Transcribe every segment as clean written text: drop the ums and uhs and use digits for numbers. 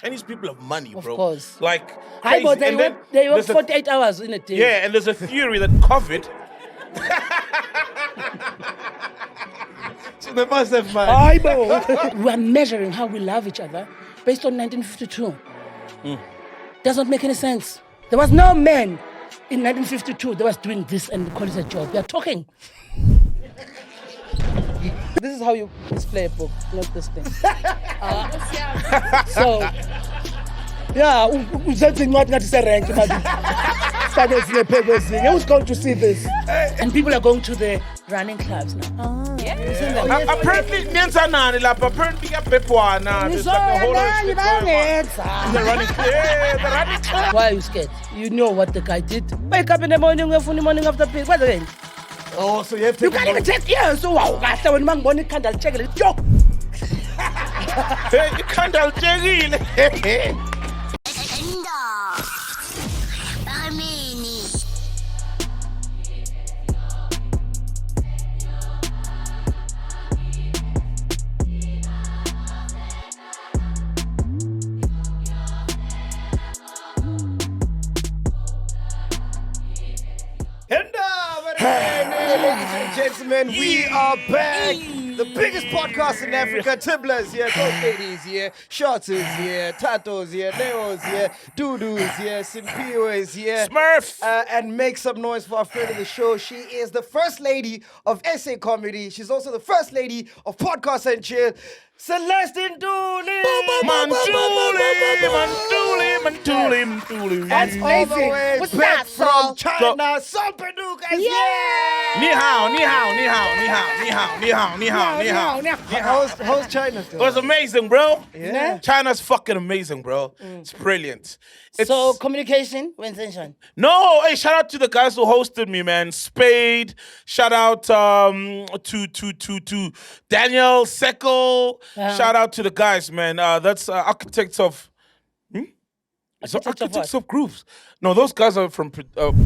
Chinese people have money, bro. Of course. Like, Hi, but crazy. they work 48 hours in a day. Yeah, and there's a theory that COVID... So they must have money. We are measuring how we love each other based on 1952. Does not make any sense. There was no man in 1952 that was doing this and call it a job. We are talking. This is how you display a book, not this thing. So, yeah, who's going to see this? And people are going to the running clubs now. Apparently, there's like a whole the running club. Why are you scared? You know what the guy did. Wake up in the morning, morning after pill. What's again? Oh, so you have to... You can't even check. Yeah, so wow. When man morning candle check it. Yo. You candle check it. Ladies and gentlemen, we are back. The biggest podcast in Africa. Tibbler's here, Coach Ladies here, Shots is here, Tato's here, Neo's here, Dudu is here, Simpio is here. Smurf! And make some noise for our friend of the show. She is the first lady of SA Comedy. She's also the first lady of Podcast and Chill. Celeste NTULI! Mantuli. That's amazing. What's that from China? Sompeduka is here! Ni hao. How's China doing? It was amazing, bro. Yeah. China's fucking amazing, bro. It's brilliant. So communication, Winston. No, hey, shout out to the guys who hosted me, man. Spade. Shout out to Daniel Sekel. Shout out to the guys, man. That's architects of. Architects of Grooves. No, those guys are from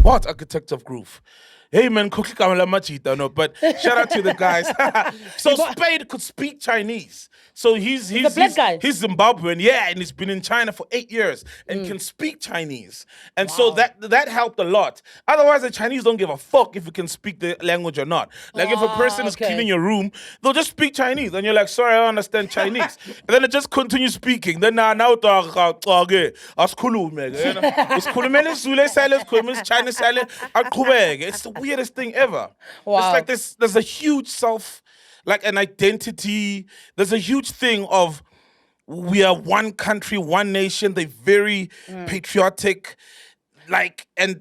what? Architects of Groove. Hey man, but shout out to the guys. So Spade could speak Chinese. So he's the black guy. He's Zimbabwean, yeah, and he's been in China for 8 years and can speak Chinese. And so that helped a lot. Otherwise, the Chinese don't give a fuck if you can speak the language or not. Like if a person is cleaning your room, they'll just speak Chinese. And you're like, sorry, I don't understand Chinese. And then it just continues speaking. Then now it's the weirdest thing ever. Wow. It's like there's a huge like an identity. There's a huge thing of we are one country, one nation. They're very patriotic, like, and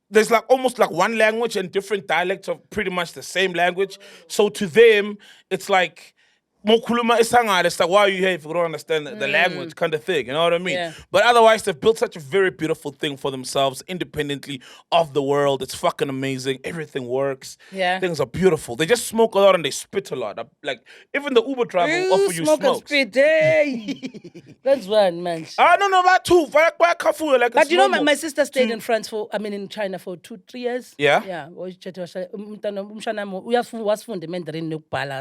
there's like almost like one language and different dialects of pretty much the same language. So to them, it's like it's like, why are you here if you don't understand the language kind of thing, you know what I mean? Yeah. But otherwise, they've built such a very beautiful thing for themselves, independently of the world. It's fucking amazing. Everything works. Yeah. Things are beautiful. They just smoke a lot and they spit a lot. Like, even the Uber driver will offer you smoke and smokes. spit, hey. That's one, man. No, that too. Like, But you know, my sister stayed in China for 2-3 years. Yeah? Yeah. I was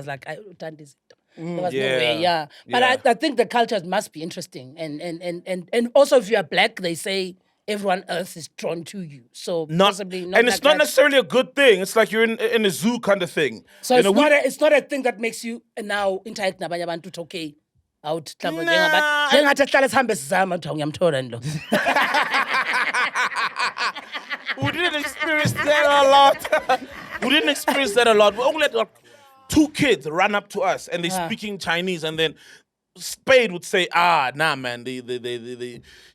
like, I done this. There was no way, yeah. But I think the cultures must be interesting. And also if you are black, they say everyone else is drawn to you. So possibly not. And it's not necessarily a good thing. It's like you're in a zoo kind of thing. So it's not a thing that makes you now interact nabanye abantu to okay. Out. We didn't experience that a lot. We only let 2 kids run up to us and they're speaking Chinese, and then Spade would say, nah, man,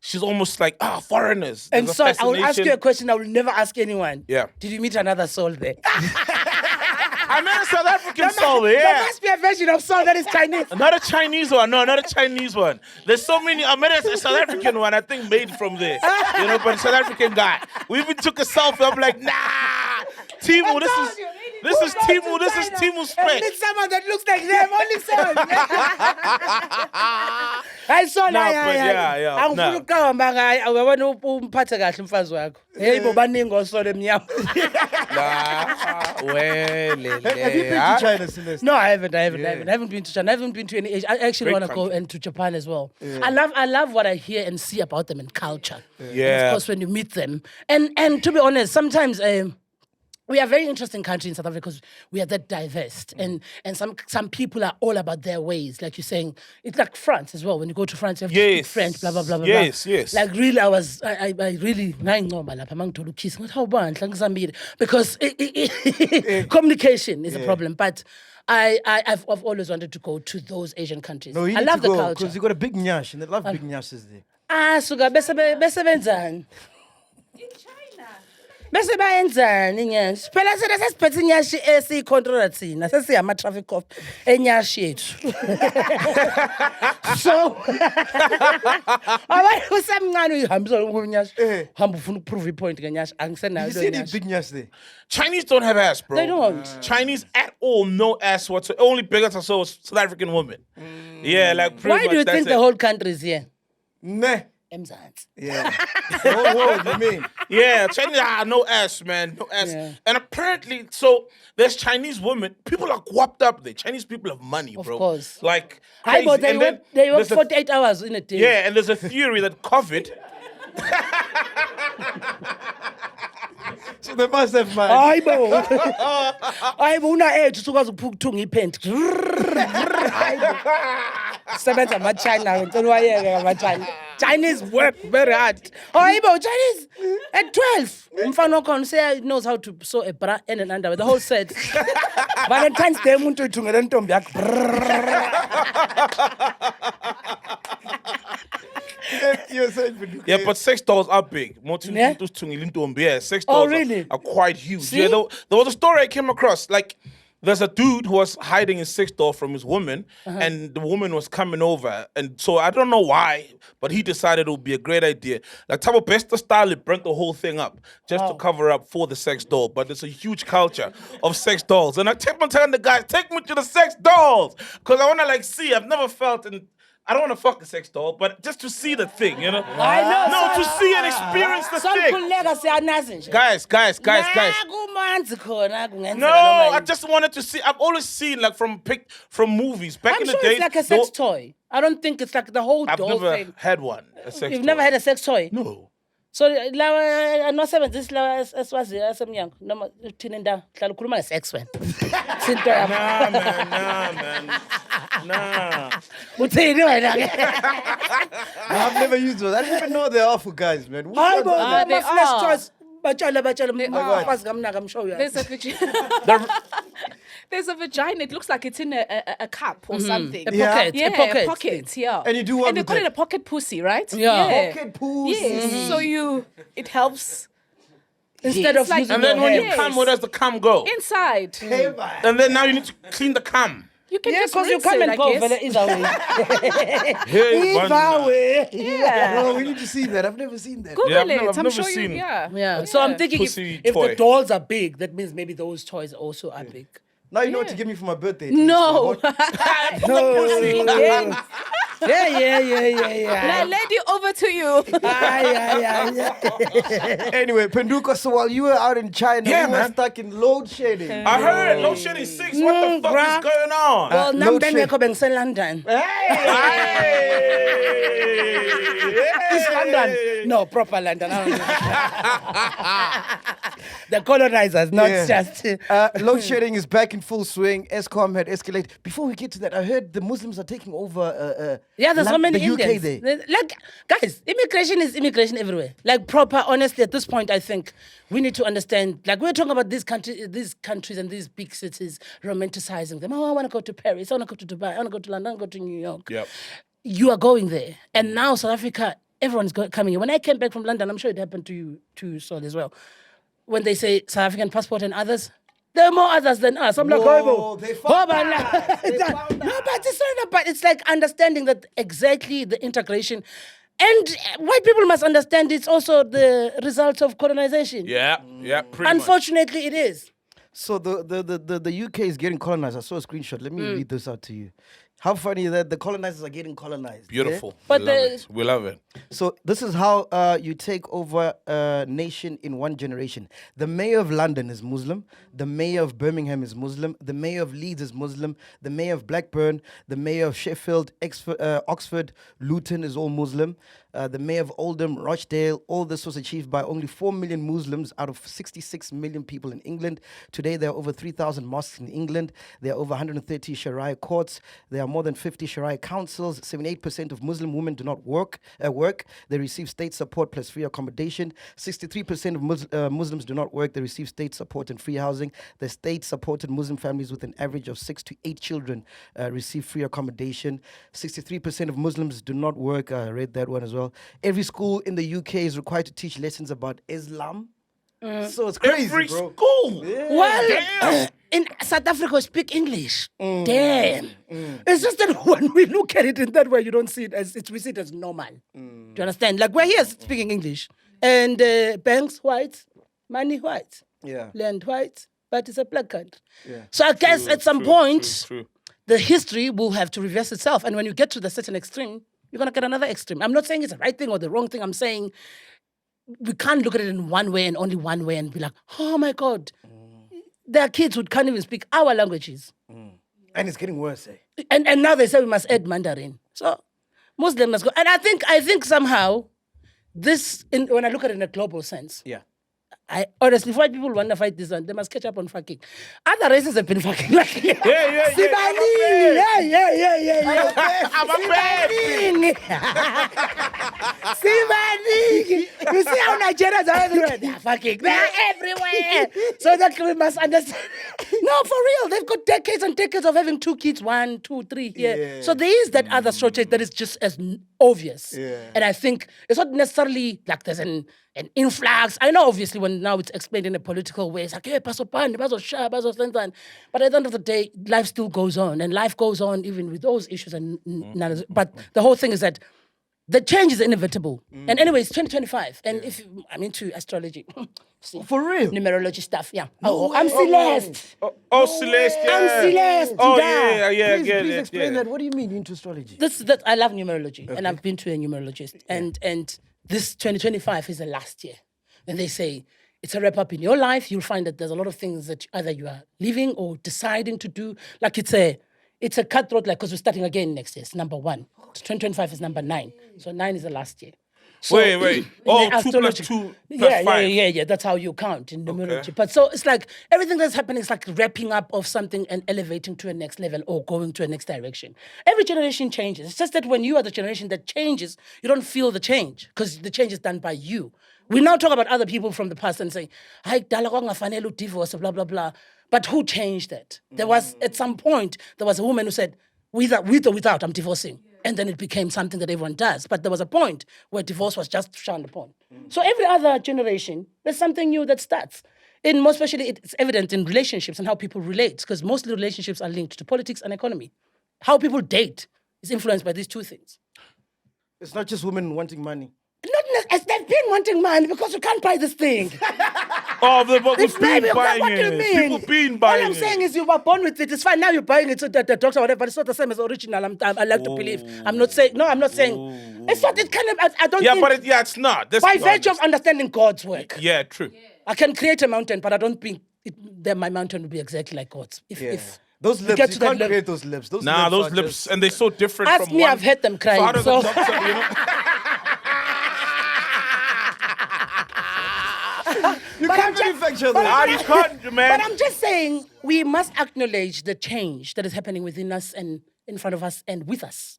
she's almost like, foreigners. And so I will ask you a question I will never ask anyone. Yeah. Did you meet another soul there? I met a South African soul there. There must be a version of soul that is Chinese. Not a Chinese one. No, not a Chinese one. There's so many. I met a South African one, I think, made from there. But a South African guy. We even took a selfie. I'm like, nah, Timu, this is Timu Spec. It's someone that looks like them, only someone. Nah, but yeah. Angifuna ukuqamba ngaye awubona umphathe kahle umfazi wakho. Hey bo baningi osole emnyama. Have you been to China, Celeste? No, I haven't been to China. I haven't been to any Asia. I actually want to go into Japan as well. Yeah. I love what I hear and see about them in culture. Yeah. And of course when you meet them. And to be honest, sometimes we are a very interesting country in South Africa because we are that diverse. And some people are all about their ways. Like you're saying, it's like France as well. When you go to France, you have to speak French, blah, blah, blah, blah. Yes. Like really, I really, because communication is a problem. But I've always wanted to go to those Asian countries. No, I love the culture. Because you got a big nyash, and they love big nyashes there. Suka, besebenzani. In China. Bese bayenzani nyashi? Phela sena sesiphethe inyashi esiyicontrola thina. Sesiyama traffic cop enyashi yethu. So abayi usemncane uyihambisa ngokunyashi. Hamba ufuna ukuprove point ngenyashi. Angisenayo You see the big nyash there? Chinese don't have ass, bro. They don't. Chinese at all, no ass whatsoever. Only bigger to South African women. Yeah, like pretty Why much do you that's think it. the whole country is here? Meh. Emzansi. Yeah. The whole world, you mean? Yeah, Chinese, no ass, man. No ass. Yeah. And apparently, so there's Chinese women. People are guapped up there. Chinese people have money, bro. Of course. Like, Hi, but crazy. And they work there's 48 hours in a day. Yeah, and there's a theory that COVID. So they must have money. Hayibo una edge usukwazi ukuthunga iphent. Sebenza ama-China ngicela wayeke ngama-China. Chinese work very hard. Hayibo Chinese at 12. Umfana wakhona say knows how to sew a bra and an underwear, the whole set. Valentine's Day umuntu uyithungele intombi yakho. Yeah, but sex dolls are big. Yeah? Yeah, sex dolls really? are quite huge. See? Yeah, there was a story I came across. Like, there's a dude who was hiding his sex doll from his woman, and the woman was coming over. And so I don't know why, but he decided it would be a great idea. Like, Tabo Besta style, it burnt the whole thing up just to cover up for the sex doll. But there's a huge culture of sex dolls. And I kept on telling the guys, take me to the sex dolls. Because I want to, like, see. I've never felt I don't want to fuck a sex doll, but just to see the thing, you know? I know. No, to see and experience the thing. Guys. No, I just wanted to see. I've always seen, like, from movies. Back I'm in sure the day. it's like a sex toy. I don't think it's like the whole I've doll never thing. had one, a sex You've toy. never had a sex toy? No. So no sebenzisa lawa eswazi asemnyango noma uthini ndawo hlala ukhuluma ngesex wena. Sinto yakho. Nah. Uthini wena ke? I've never used those. I didn't even know they are for guys, man. Which ones are they? they flash are. toys. Batshale mfazi kamnaka I'm sure you are. There's a there's a vagina. It looks like it's in a cup or something. A pocket. Yeah, A pocket. a pocket. Yeah. And you do what And they with call it? it a pocket pussy, right? Yeah. Pocket pools. Yes. So it helps Instead It's of like- using And then when you Yes. come, where does the cum go? inside. Hey, man. And then now you need to clean the cum. You can yeah, just because you rinse come it, and go I guess. either way. Hey, Either way. Yeah. Oh, we need to see that. I've never seen that. Google Yeah, I've it. never I'm sure seen you. it. Yeah. Yeah. So I'm thinking Pussy if toy. the dolls are big, that means maybe those toys also are big. Now you know what to give me for my birthday. No. Yeah. Lady, over to you. Anyway, Penduka, so while you were out in China, Yeah, you were man. stuck in load shedding. I heard Loadshedding 6. What the fuck bruh. is going on? Well, no now shit. then in London. East London. No, proper London. The colonizers, not just. Load shedding is back in full swing. ESCOM had escalated. Before we get to that, I heard the Muslims are taking over. Yeah, there's so many the UK Indians. there. Like, guys, immigration is immigration everywhere. Like, proper, honestly, at this point, I think we need to understand. Like, we're talking about these countries and these big cities, romanticizing them. Oh, I want to go to Paris. I want to go to Dubai. I want to go to London. I want to go to New York. Yep. You are going there. And now South Africa, everyone's coming here. When I came back from London, I'm sure it happened to you, Sol, as well. When they say South African passport and others, there are more others than us. I'm like, Whoa, they found out. They found out. no, but it's not about. It's like understanding that exactly the integration, and white people must understand it's also the result of colonization. Yeah, pretty much. Unfortunately, it is. So the UK is getting colonized. I saw a screenshot. Let me read this out to you. How funny that the colonizers are getting colonized. Beautiful. But we love it. We love it. So this is how you take over a nation in one generation. The mayor of London is Muslim. The mayor of Birmingham is Muslim. The mayor of Leeds is Muslim. The mayor of Blackburn, the mayor of Sheffield, Oxford, Luton is all Muslim. The mayor of Oldham, Rochdale, all this was achieved by only 4 million Muslims out of 66 million people in England. Today, there are over 3,000 mosques in England. There are over 130 Sharia courts. There are more than 50 Sharia councils. 78% of Muslim women do not work. They receive state support plus free accommodation. 63% of Muslims do not work. They receive state support and free housing. The state-supported Muslim families with an average of 6 to 8 children receive free accommodation. 63% of Muslims do not work. I read that one as well. Every school in the UK is required to teach lessons about Islam. So it's crazy, Every bro. school. Well, in South Africa, we speak English. Damn. It's just that when we look at it in that way, you don't see it as we see it as normal. Do you understand? Like we're here speaking English, and banks white, money white, Yeah. land white, but it's a black country. Yeah. So I guess at some point, True. the history will have to reverse itself, and when you get to the certain extreme, you're gonna get another extreme. I'm not saying it's the right thing or the wrong thing. I'm saying we can't look at it in one way and only one way and be like, oh my God. There are kids who can't even speak our languages. And it's getting worse, eh? And now they say we must add Mandarin. So Muslim must go. And I think somehow this, when I look at it in a global sense, Yeah. I honestly, if white people want to fight this one, they must catch up on fucking. Other races have been fucking like Yeah. I'm a man. Sibaning. You see how Nigerians are everywhere? They're fucking. They're everywhere. So that we must understand. No, for real. They've got decades and decades of having 2 kids, 1, 2, 3 here. Yeah. So there is that other shortage that is just as obvious. Yeah. And I think it's not necessarily like there's an influx. I know obviously when now it's explained in a political way, it's like, hey, paso pan, paso sha, paso santan. But at the end of the day, life still goes on. And life goes on even with those issues. But the whole thing is that the change is inevitable. And anyway, it's 2025. And if I'm into astrology. See, For real? numerology stuff, yeah. I'm Celeste. Celeste. Yeah. I'm Celeste. Oh, da. yeah. Please explain that. What do you mean into astrology? I love numerology, and I've been to a numerologist. And this 2025 is the last year. And they say it's a wrap up in your life. You'll find that there's a lot of things that either you are living or deciding to do. Like it's a cutthroat, like because we're starting again next year. It's number 1. 2025 is number 9. So 9 is the last year. So Wait. Oh, 2 plus 2 plus 5. Yeah. That's how you count in numerology. But so it's like everything that's happening is like wrapping up of something and elevating to a next level or going to a next direction. Every generation changes. It's just that when you are the generation that changes, you don't feel the change because the change is done by you. We now talk about other people from the past and say, "Hi, dala divorce, blah blah blah." But who changed that? There was at some point there was a woman who said, "With or without, I'm divorcing." And then it became something that everyone does. But there was a point where divorce was just shunned upon. So every other generation, there's something new that starts. And most especially, it's evident in relationships and how people relate, because mostly relationships are linked to politics and economy. How people date is influenced by these 2 things. It's not just women wanting money. They've been wanting money because you can't buy this thing. But we've been Maybe, buying what do you it. mean? People been buying it. All I'm saying is you were born with it. It's fine. Now you're buying it so that the doctor or whatever, but it's not the same as original. I like to believe. I'm not saying. It's not. It kind of. I don't Yeah, think. but it's not. That's By not virtue of understanding God's work, Yeah, true. I can create a mountain, but I don't think that my mountain will be exactly like God's. If Those you lips, get you to that can't level- create those lips. Those Nah, lips those are lips, just- and they're so different Ask from me, one. I've heard them crying, So how does so- the doctor, you know? You can't manufacture but that. You can't, man. But I'm just saying, we must acknowledge the change that is happening within us and in front of us and with us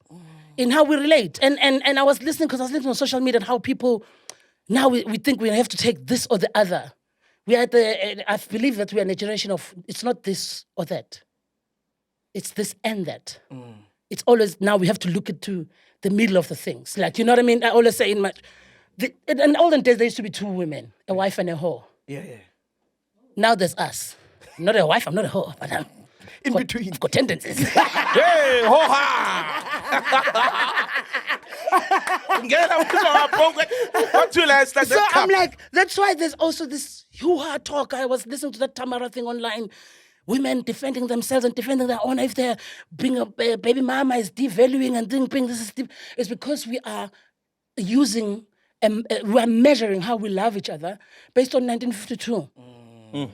in how we relate. And I was listening because I was listening on social media and how people, now we think we have to take this or the other. We are I believe that we are in a generation of, it's not this or that. It's this and that. It's always, now we have to look into the middle of the things. Like, you know what I mean? I always say in the olden days, there used to be 2 women, a wife and a whore. Yeah. Now there's us. I'm not a wife, I'm not a whore, but I'm In between. I've got tendencies. Hey, ho-ha! Get out of our program. What you like? Like So I'm like, that's why there's also this hoo-ha talk. I was listening to that Tamara thing online. Women defending themselves and defending their honor. If they're being a baby mama is devaluing and thinking this is it's because we are using, we are measuring how we love each other based on 1952.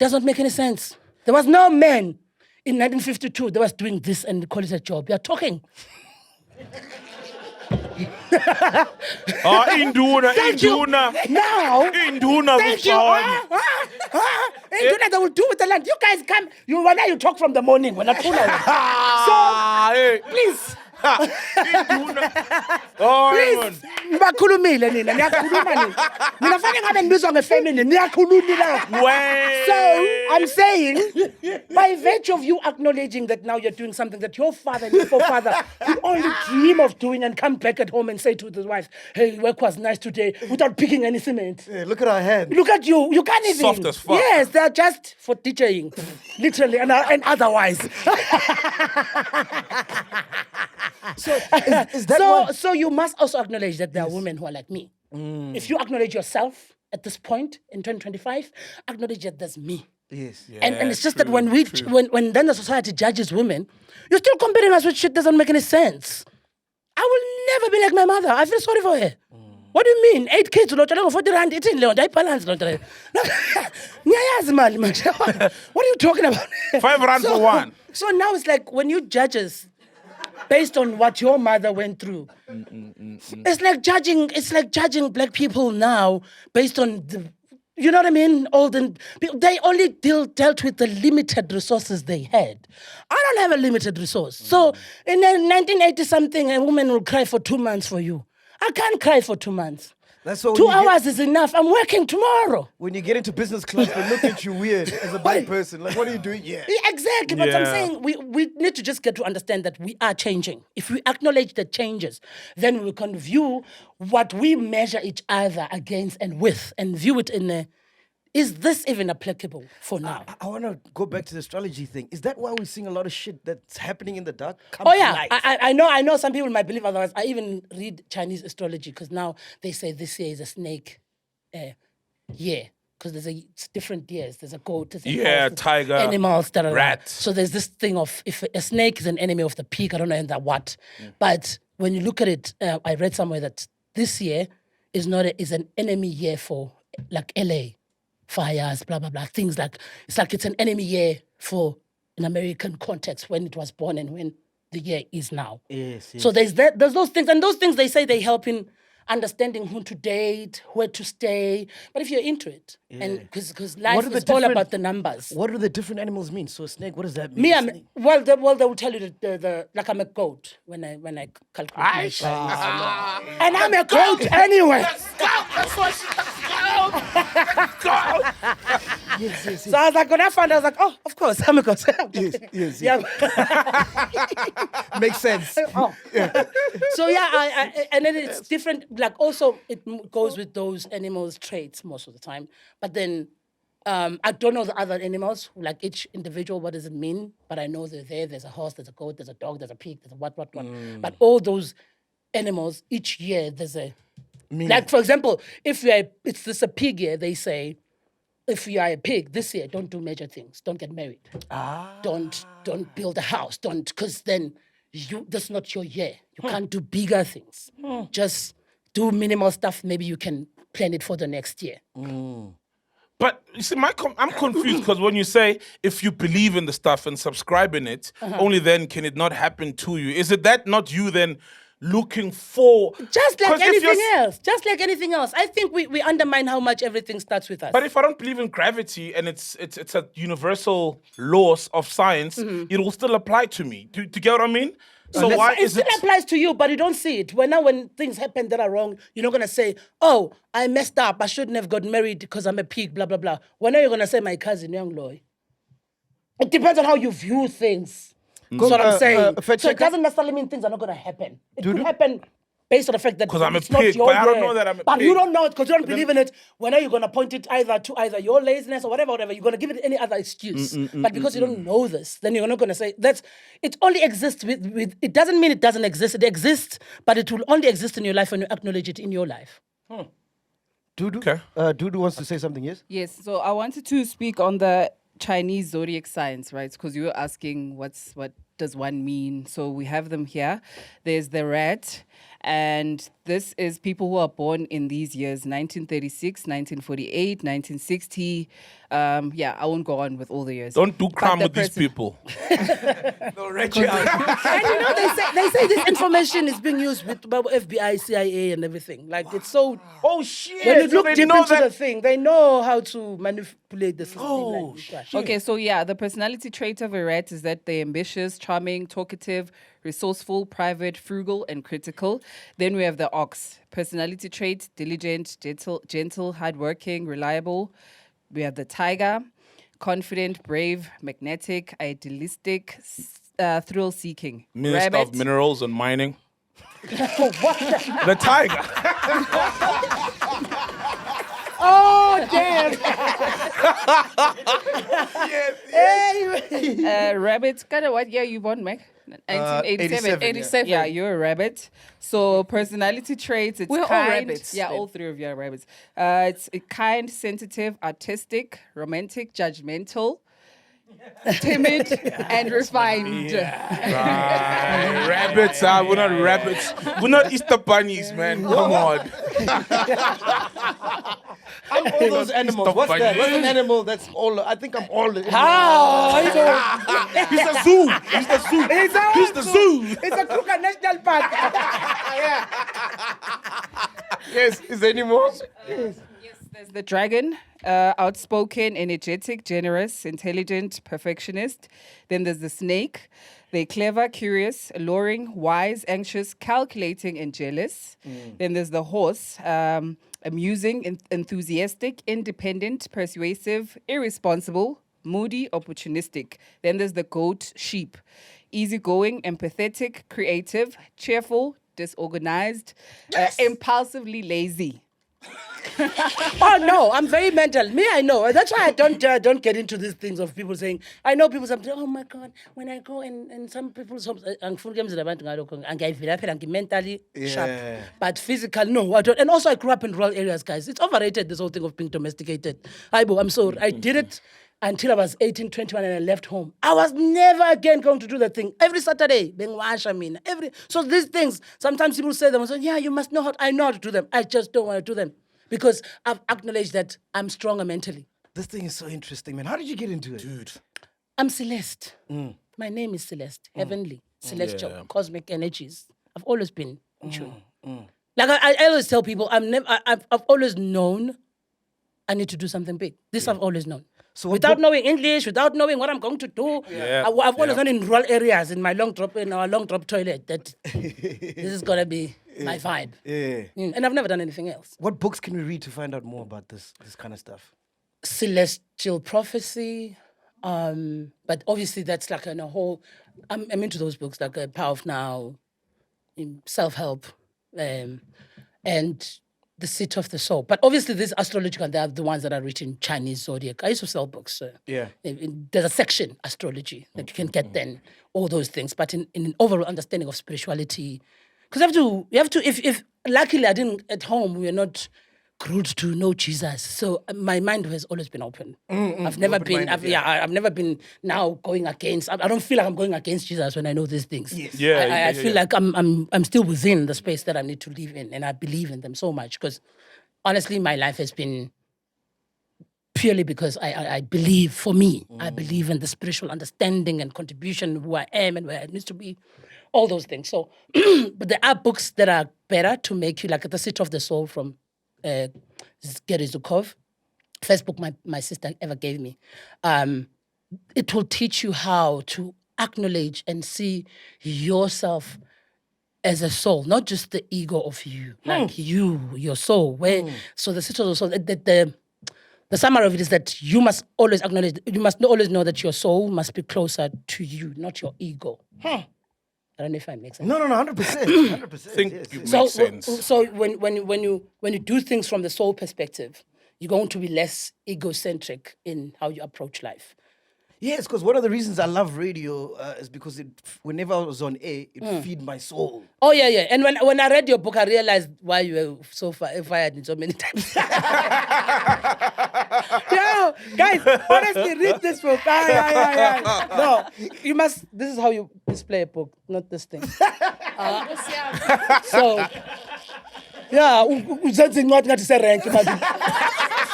Does not make any sense. There was no man in 1952 that was doing this and call it a job. You are talking. Induna. Now, Induna. thank you. Induna, they will do with the land. You guys come. When you talk from the morning. When I pull out. So, please. Please, nibakhulumile nina niyakhuluma nina. Mina fanele ngabe nibizwa ngefamily niyakhulumile. So I'm saying, by virtue of you acknowledging that now you're doing something that your father and your forefather could only dream of doing and come back at home and say to his wife, hey, work was nice today, without picking any cement. Yeah, look at our hands. Look at you. You can't even. Soft as fuck. Yes, they're just for DJing, literally and otherwise. So is that so you must also acknowledge that there are women who are like me. If you acknowledge yourself at this point in 2025, acknowledge that there's me. Yes. Yeah. And it's just that when when then the society judges women, you're still comparing us with shit that doesn't make any sense. I will never be like my mother. I feel sorry for her. What do you mean? 8 kids, 40 rand, eating Leon, I balance. What are you talking about? 5 rand for one. So now it's like when you judge us based on what your mother went through, it's like judging black people now based on the, you know what I mean? They only dealt with the limited resources they had. I don't have a limited resource. So in 1980 something, a woman will cry for 2 months for you. I can't cry for 2 months. That's what 2 hours is enough. I'm working tomorrow. When you get into business class, they look at you weird as a black person. Like, what are you doing? Yeah. Exactly. But I'm saying we need to just get to understand that we are changing. If we acknowledge the changes, then we can view what we measure each other against and with, and view it in a, is this even applicable for now? I want to go back to the astrology thing. Is that why we're seeing a lot of shit that's happening in the dark? Oh yeah, I know some people might believe otherwise. I even read Chinese astrology because now they say this year is a snake year because it's different years. There's a goat, there's a horse, tiger, animals, rat. So there's this thing of if a snake is an enemy of the pig, I don't know in that what. But when you look at it, I read somewhere that this year is an enemy year for like LA. Fires, blah, blah, blah, things like, it's an enemy year for an American context when it was born and when the year is now. Yes. So there's those things, and those things they say they help in understanding who to date, where to stay. But if you're into it, and because life is all about the numbers. What do the different animals mean? So a snake, what does that mean? They will tell you the like I'm a goat when I calculate my shit. And I'm a goat anyway. Let's go. That's what Let's go. Yes. So I was like, when I found out, I was like, oh, of course, I'm a goat. Yes. Yeah. Makes sense. Oh. So yeah, and then it's different. Like also, it goes with those animals' traits most of the time. But then I don't know the other animals, like each individual. What does it mean? But I know they're there. There's a horse. There's a goat. There's a dog. There's a pig. There's a what. But all those animals, each year there's a meaning. Like for example, if it's a pig year, they say, if you are a pig this year, don't do major things. Don't get married. Don't build a house. Because then that's not your year. You can't do bigger things. Just do minimal stuff. Maybe you can plan it for the next year. But you see, I'm confused because when you say if you believe in the stuff and subscribe in it, only then can it not happen to you. Is it that not you then looking for? Just like anything else. I think we undermine how much everything starts with us. But if I don't believe in gravity and it's a universal laws of science, it will still apply to me. Do you get what I mean? So why is it? It still applies to you, but you don't see it. When things happen that are wrong, you're not going to say, oh, I messed up. I shouldn't have got married because I'm a pig, blah, blah, blah. When are you going to say my cousin, young Loy? It depends on how you view things. That's what I'm saying. So it doesn't necessarily mean things are not going to happen. It could happen based on the fact that 'Cause I'm a it's not pig, your but I don't year. know that I'm a But pig. you don't know it because you don't believe in it. When are you going to point it either your laziness or whatever, you're going to give it any other excuse. But because you don't know this, then you're not going to say it only exists with it doesn't mean it doesn't exist. It exists, but it will only exist in your life when you acknowledge it in your life. Dudu? Okay. Dudu wants to say something, yes? Yes, so I wanted to speak on the Chinese zodiac signs, right? Because you were asking what does one mean. So we have them here. There's the rat, and this is people who are born in these years, 1936, 1948, 1960. I won't go on with all the years. Don't do But crime the with these person- people. They'll rat you out. And they say this information is being used with FBI, CIA, and everything. Like it's so. Oh shit! When you So look they deep know into that- the thing, they know how to manipulate the system. Oh, like this. Okay, so the personality trait of a rat is that they're ambitious, charming, talkative, resourceful, private, frugal, and critical. Then we have the ox. Personality trait, diligent, gentle, hardworking, reliable. We have the tiger, confident, brave, magnetic, idealistic, thrill-seeking. Minister Rabbit, of Minerals and Mining. The tiger. Oh damn! rabbit. Kind of what year you born, Mac? 1987. 87, Yeah, you're a rabbit. So personality traits, it's We're all kind. rabbits Yeah, then. all three of you are rabbits. It's kind, sensitive, artistic, romantic, judgmental, timid, and refined. Rabbits, we're not rabbits. We're not Easter bunnies, man. Come on. I'm all those animals. Stop What's that? fighting. What's an animal that's all... I think I'm all... How? He's the zoo. He's the zoo. He's the zoo. It's a Kruger National Park. Yes, is there any more? Yes, there's the dragon, outspoken, energetic, generous, intelligent, perfectionist. Then there's the snake. They're clever, curious, alluring, wise, anxious, calculating, and jealous. Then there's the horse, amusing, enthusiastic, independent, persuasive, irresponsible, moody, opportunistic. Then there's the goat, sheep, easygoing, empathetic, creative, cheerful, disorganized, impulsively lazy. Oh no, I'm very mental. Me, I know. That's why I don't get into these things of people saying. I know people sometimes. Oh my God, when I go in some people's homes, I'm mentally sharp, but physical no. I don't. And also, I grew up in rural areas, guys. It's overrated. This whole thing of being domesticated. I'm sorry. I did it until I was 18, 21, and I left home. I was never again going to do that thing. Every Saturday, so these things. Sometimes people say them. I say, yeah, you must know how. I know how to do them. I just don't want to do them. Because I've acknowledged that I'm stronger mentally. This thing is so interesting, man. How did you get into it? Dude. I'm Celeste. My name is Celeste. Heavenly, celestial, cosmic energies. I've always been in tune. Like I always tell people, I've always known I need to do something big. This I've always known. So without knowing English, without knowing what I'm going to do, I've always known in rural areas, in our long drop toilet, that this is gonna be my vibe. Yeah. And I've never done anything else. What books can we read to find out more about this kind of stuff? Celestial prophecy, but obviously that's like a whole. I'm into those books like Power of Now, self-help, and The Seat of the Soul. But obviously these astrological, they are the ones that are written Chinese zodiac. I used to sell books. There's a section, astrology, that you can get then, all those things. But in an overall understanding of spirituality, because you have to, if luckily I didn't, at home, we were not grilled to know Jesus. So my mind has always been open. I've never been, I've never been now going against, I don't feel like I'm going against Jesus when I know these things. Yes. I feel like I'm still within the space that I need to live in, and I believe in them so much because honestly, my life has been purely because I believe, for me, I believe in the spiritual understanding and contribution, who I am and where I need to be, all those things. So, but there are books that are better to make you, like The Seat of the Soul from Gary Zukov. First book my sister ever gave me. It will teach you how to acknowledge and see yourself as a soul, not just the ego of you, like your soul. So the Seat of the Soul, the summary of it is that you must always acknowledge, you must always know that your soul must be closer to you, not your ego. I don't know if I make sense. No, 100%. 100%. Think yes, you yes. So, makes sense. so when you do things from the soul perspective, you're going to be less egocentric in how you approach life. Yes, because one of the reasons I love radio is because whenever I was on air, it feed my soul. Oh yeah. And when I read your book, I realized why you were so fired in so many times. Yo, guys, honestly, read this book. Yeah. No, you must. This is how you display a book, not this thing. So, yeah, something not going to say rank.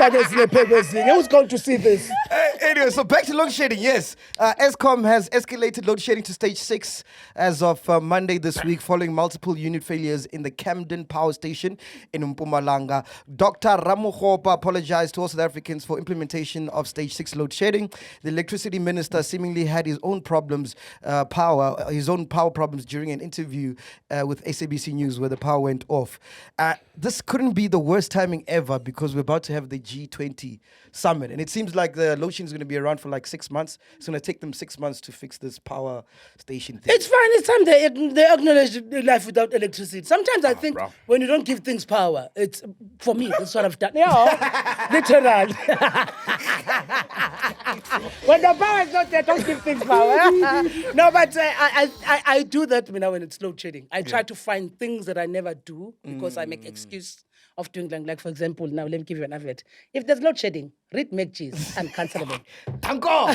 Who's going to see this? Anyway, so back to load shedding. Yes, Eskom has escalated load shedding to stage 6 as of Monday this week, following multiple unit failures in the Camden Power Station in Mpumalanga. Dr. Ramokgopa apologized to all South Africans for implementation of stage 6 load shedding. The electricity minister seemingly had his own problems, power problems during an interview with SABC News where the power went off. This couldn't be the worst timing ever because we're about to have the G20 summit, and it seems like the load shedding is going to be around for like 6 months. It's going to take them 6 months to fix this power station thing. It's fine. It's time they acknowledge life without electricity. Sometimes I think when you don't give things power, it's for me. That's what I've done. Yeah, literally. When the power is not there, don't give things power. No, but I do that when it's load shedding. I try to find things that I never do because I make excuse of doing like for example, now let me give you an advert. If there's load shedding, read MacG's uncancelable. Uncle.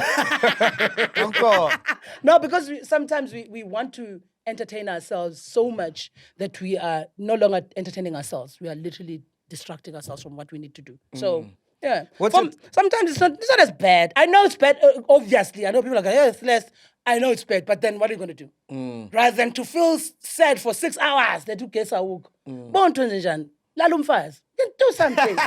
No, because sometimes we want to entertain ourselves so much that we are no longer entertaining ourselves. We are literally distracting ourselves from what we need to do. So, yeah. Sometimes it's not as bad. I know it's bad, obviously. I know people are like, it's less. I know it's bad, but then what are you going to do? Rather than to feel sad for 6 hours, they do guess a walk. Born transition. Lalum fires. Then do something.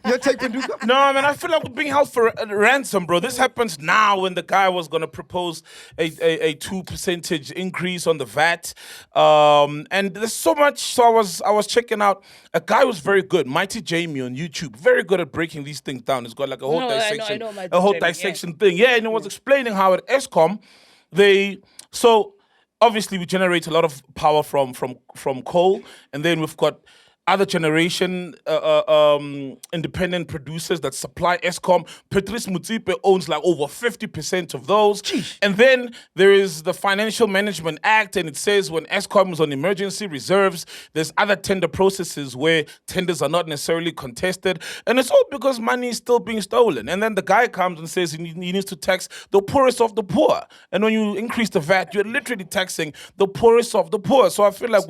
You're taking No, man, I feel like we're being held for ransom, bro. This happens now when the guy was going to propose a 2% increase on the VAT. And there's so much. So I was checking out. A guy who's very good, Mighty Jamie on YouTube, very good at breaking these things down. He's got like a whole dissection, I know Mighty a whole Jamie, dissection thing. Yeah, and he was explaining how at Eskom, obviously, we generate a lot of power from coal, and then we've got other generation independent producers that supply Eskom. Patrice Motsepe owns like over 50% of those. Jeez. And then there is the Financial Management Act, and it says when Eskom is on emergency reserves, there's other tender processes where tenders are not necessarily contested. And it's all because money is still being stolen. And then the guy comes and says he needs to tax the poorest of the poor. And when you increase the VAT, you're literally taxing the poorest of the poor. So I feel like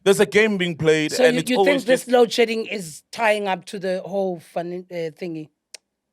there's a game being played. So and you think this load shedding is tying up to the whole thingy,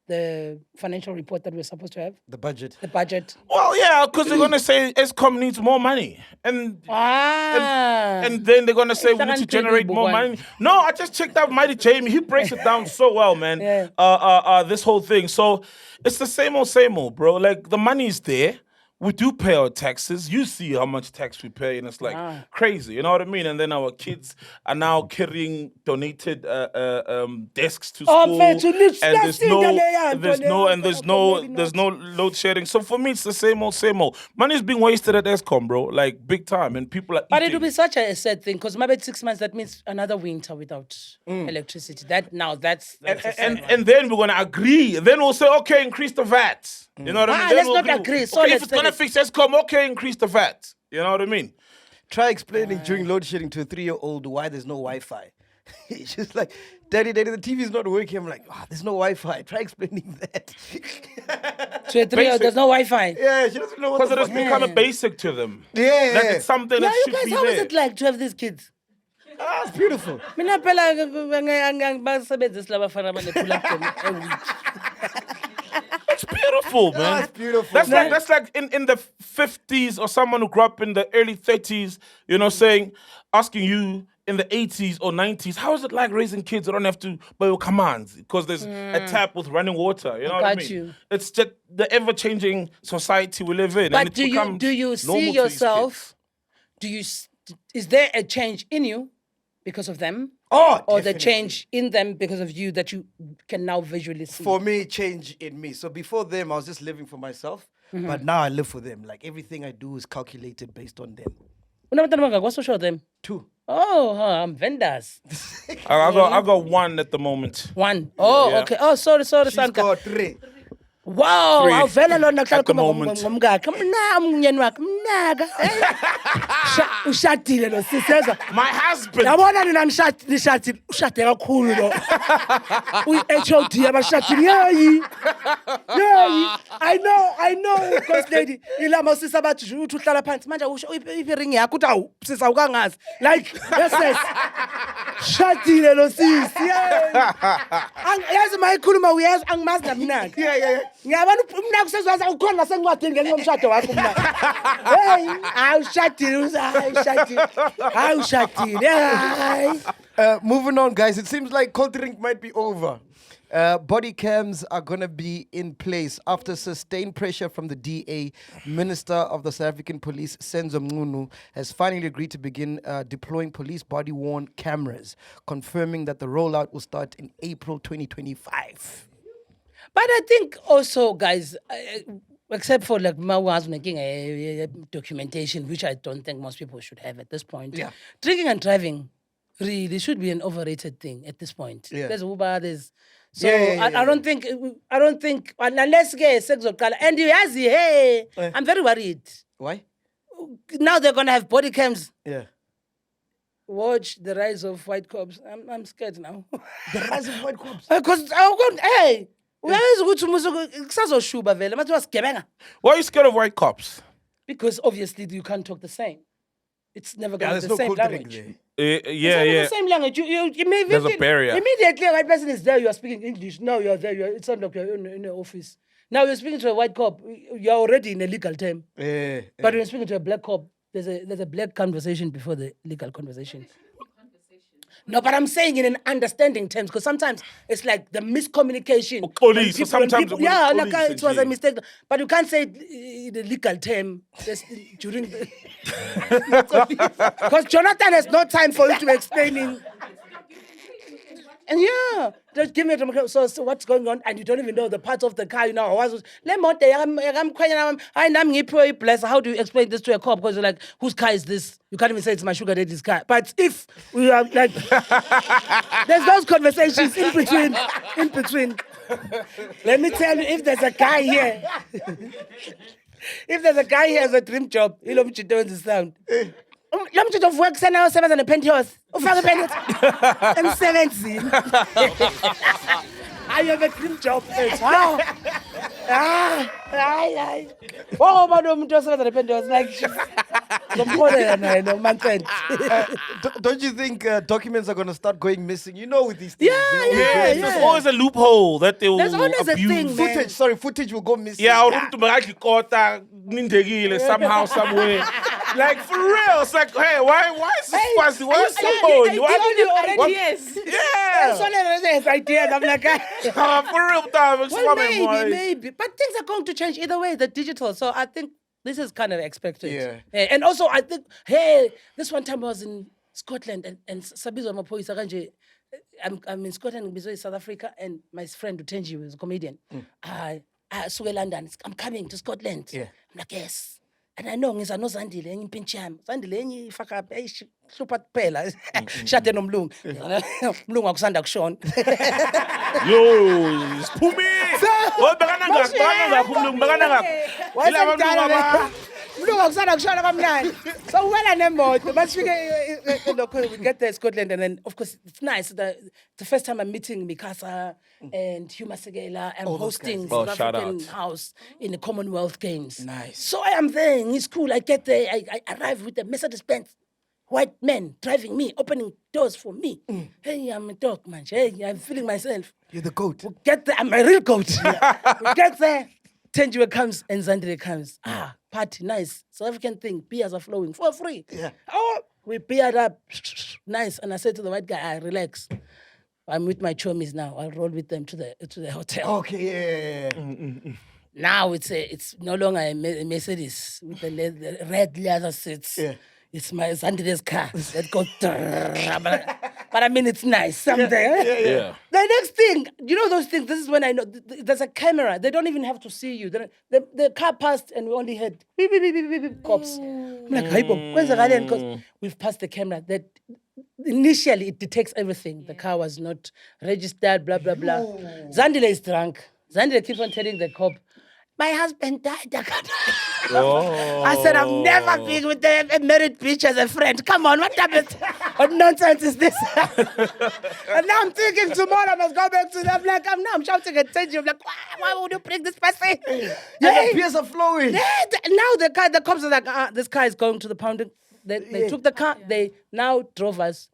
the financial report that we're supposed to have? the budget. The budget. Well, yeah, because they're going to say Eskom needs more money. And then they're going to say we need to generate more money. No, I just checked out Mighty Jamie. He breaks it down so well, man. Yeah. This whole thing. So it's the same old, bro. Like, the money is there. We do pay our taxes. You see how much tax we pay, and it's like crazy. You know what I mean? And then our kids are now carrying donated desks to school, and there's no load shedding. So for me, it's the same old. Money's being wasted at Eskom, bro, like big time, and people are. But it will be such a sad thing because maybe 6 months that means another winter without electricity. That's and then we're gonna agree. Then we'll say, okay, increase the VAT. You know what I mean? Let's not agree. So okay, if it's gonna fix Eskom, okay, increase the VAT. You know what I mean? Try explaining during load shedding to a 3-year-old why there's no Wi-Fi. It's just like, Daddy, the TV's not working. I'm like, there's no Wi-Fi. Try explaining that. To a 3-year-old, there's no Wi-Fi. Yeah, she doesn't know what because it has become a basic to them. Yeah. That it's something that should be how there. is it like to have these kids? It's beautiful. Mina phela ngibasebenzi silabafana abanephula It's beautiful, man. It's beautiful. That's like in the 50s or someone who grew up in the early 30s, you know, asking you in the 80s or 90s, how is it like raising kids that don't have to by your commands? Because there's a tap with running water. You know what I mean? It's just the ever-changing society we live in. But do you see yourself? Is there a change in you because of them? Oh, or the definitely. change in them because of you that you can now visually see? For me, change in me. So before them, I was just living for myself. But now I live for them. Like everything I do is calculated based on them. Unabantwana bangaki? What's to show them? 2. Oh, I'm vendors. I got one at the moment. One. Oh, Yeah. okay. Oh, sorry, She's Sanka. got 3. Wow, Three awuvela lona at kuhlala the khoma moment. ngomngaka. Umnyeni wakhe mnaka. Ushadile lo sisezwa. My husband. Yabona nina nishadile ushade kakhulu lo. Uyi-HOD yabashadile. Yeyi. I know Ghost lady. Ilama sisa bathi uthi uhlala phansi manje usho ring yakho uthi awu sisa ukangazi. Like yes. Shadile lo sisi. Yazi mayikhuluma uyazi angimazi namnaka. Yeah. Ngiyabona umnaka usezwaza ukhona sengiwadini ngenye umshado wakho umnaka. Hey, awushadile. Moving on, guys. It seems like Cold Drink might be over. Body cams are going to be in place after sustained pressure from the DA. Minister of the South African Police, Senzo Mngunu, has finally agreed to begin deploying police body-worn cameras, confirming that the rollout will start in April 2025. But I think also, guys, except for like Mawas making a documentation, which I don't think most people should have at this point. Yeah. Drinking and driving really should be an overrated thing at this point. Yeah. There's Uber, there's... So Yeah. I don't think, unless sex or color. And you ask, hey, I'm very worried. Why? Now they're going to have body cams. Yeah. Watch the rise of white cops. I'm scared now. The rise of white cops. Because, hey, uyazi ukuthi umusuku kusazoshuba vele mathi wasigebenga. Why are you scared of white cops? Because obviously you can't talk the same. It's never going to be the there's no same Cold Drink language. there. Yeah. The same language. You may There's a barrier. Immediately, a white person is there. You are speaking English. Now you are there. It's not like you're in an office. Now you're speaking to a white cop. You're already in a legal term. Yeah. But when you're speaking to a black cop, there's a black conversation before the legal conversation. No, but I'm saying in an understanding terms, because sometimes it's like the miscommunication. Police, When sometimes people, when yeah, police like, it was a and mistake. But you can't say it in the legal term during the... Because Jonathan has no time for you to be explaining. And yeah, just give me a so what's going on, and you don't even know the parts of the car. You know, how do you explain this to a cop? Because you're like, whose car is this? You can't even say it's my sugar daddy's car. But if we are like, there's those conversations in between. Let me tell you, if there's a guy here, has a dream job, he'll be doing the sound. Lo mthetho of work sena usebenza ne-penthouse ufake i-penthouse emsebenzini. I have a dream job. Hayi. Ngoba lo muntu osebenza ne-penthouse like ngomkhona yena my friend. Don't you think documents are going to start going missing? You know, with these things. Yeah. There's always a loophole that they will There's always a abuse. thing, man. Footage will go missing. Yeah, umuntu makakikota nindegile somehow, somewhere. Like for real, it's like, hey, why is this fuzzy? What's the phone? Yes. Yeah. Ideas. I'm like, For real, time. well, maybe. But things are going to change either way, the digital. So I think this is kind of expected. Yeah. And also, I think, this one time I was in Scotland and Sabizo Mapoisa Kanje. I'm in Scotland, in South Africa, and my friend Utenji was a comedian. So London, I'm coming to Scotland. Yeah. I'm like, yes. And I know ngizwa no Zandile enye impintshami. Zandile enye ifaka hlupha kuphela. Shade nomlungu. Umlungu akusanda kushona. Yo, siphumi. Bekana ngaphi? Umlungu akusanda kushona kamnandi. So wena nemoto. Masifike lokho we get there Scotland, and then of course it's nice. The first time I'm meeting Mikasa and Hugh Masekela, I'm hosting Oh, South shout African out. House in the Commonwealth Games. Nice. So I am there, and it's cool. I get there, I arrive with a Mercedes-Benz. White men driving me, opening doors for me. Hey, I'm a dog, man. Hey, I'm feeling myself. You're the goat. We get there, I'm a real goat. We get there, Tenjiwe comes and Zandile comes. Party, nice. South African thing, beers are flowing for free. Yeah. Oh, we beered up, nice. And I said to the white guy, relax. I'm with my chomies now. I'll roll with them to the hotel. Okay, yeah. Now it's no longer a Mercedes with the red leather seats. Yeah. It's my Zandile's car that goes. But But I mean, it's nice someday. Yeah. The next thing, you know those things, this is when I know, there's a camera. They don't even have to see you. The car passed and we only heard beep, beep, beep, beep, beep, beep, cops. I'm like, hi, because we've passed the camera. That initially it detects everything. The car was not registered, blah, blah, blah. Zandile is drunk. Zandile keeps on telling the cop, my husband died. I said, I've never been with a married bitch as a friend. Come on, what happened? What nonsense is this? And now I'm thinking tomorrow I must go back to them. Like, I'm shouting at you. I'm like, why would you bring this person? And the beers are flowing. Yeah, now the cops are like, this car is going to the pounding. They took the car. They now drove us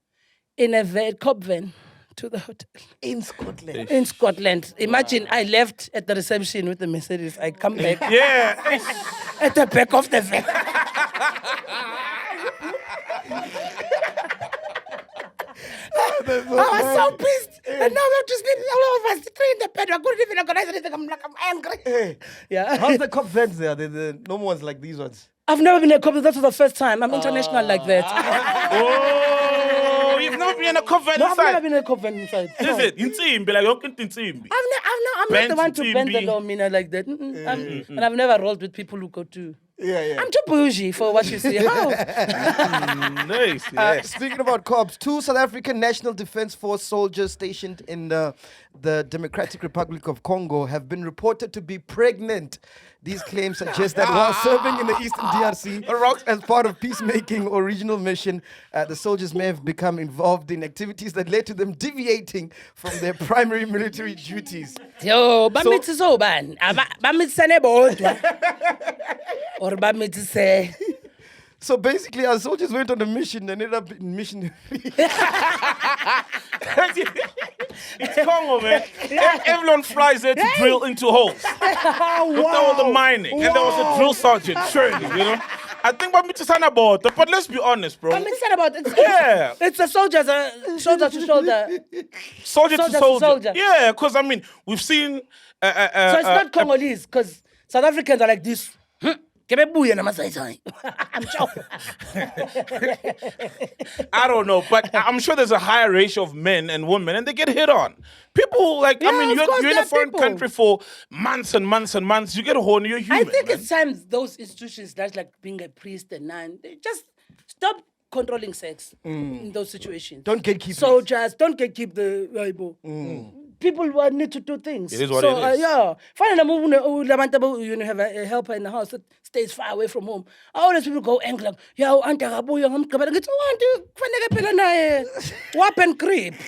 in a cop van to the hotel. In Scotland. In Scotland. Imagine I left at the reception with the Mercedes. I come back. Yeah. At the back of the van. I was so pissed. And now we're just all of us three in the bed. I couldn't even organize anything. I'm angry. Yeah. How's the cop vans there? The normal ones like these ones? I've never been a cop. That was the first time. I'm international like that. Oh, you've never been in a cop van No, I've never inside? been a cop van inside. Is it? In team, be like, okay, in team. I'm not the one to bend the law, Mina, like that. And I've never rolled with people who go to. Yeah. I'm too bougie for what you see. How? Nice. Yeah. Speaking about cops, 2 South African National Defence Force soldiers stationed in the Democratic Republic of Congo have been reported to be pregnant. These claims suggest that while serving in the Eastern DRC as part of peacemaking or regional mission, the soldiers may have become involved in activities that led to them deviating from their primary military duties. Yo, bamitsi so ban. Bamitsane bodwa. Or bamitsi. So basically, our soldiers went on a mission and ended up in mission. It's Congo, man. Everyone flies there to drill into holes. With all the mining. And there was a drill sergeant, surely, you know. I think what it's about, but let's be honest, bro. It's a soldier to shoulder. Soldier to soldier. Yeah, because I mean, we've seen. So it's not Congolese, because South Africans are like this. I'm joking. I don't know, but I'm sure there's a higher ratio of men and women, and they get hit on. People like, I mean, you're in a foreign country for months and months and months. You get a horn, you're human. I think it's time those institutions, that's like being a priest and nun, they just stop controlling sex in those situations. Don't gatekeep. Soldiers, don't gatekeep the Bible. People need to do things. It is what it is. Yeah. Finally, you have a helper in the house that stays far away from home. All those people go angry. Like, yo, Auntie Rabuya, I'm coming. Get wap and creep. The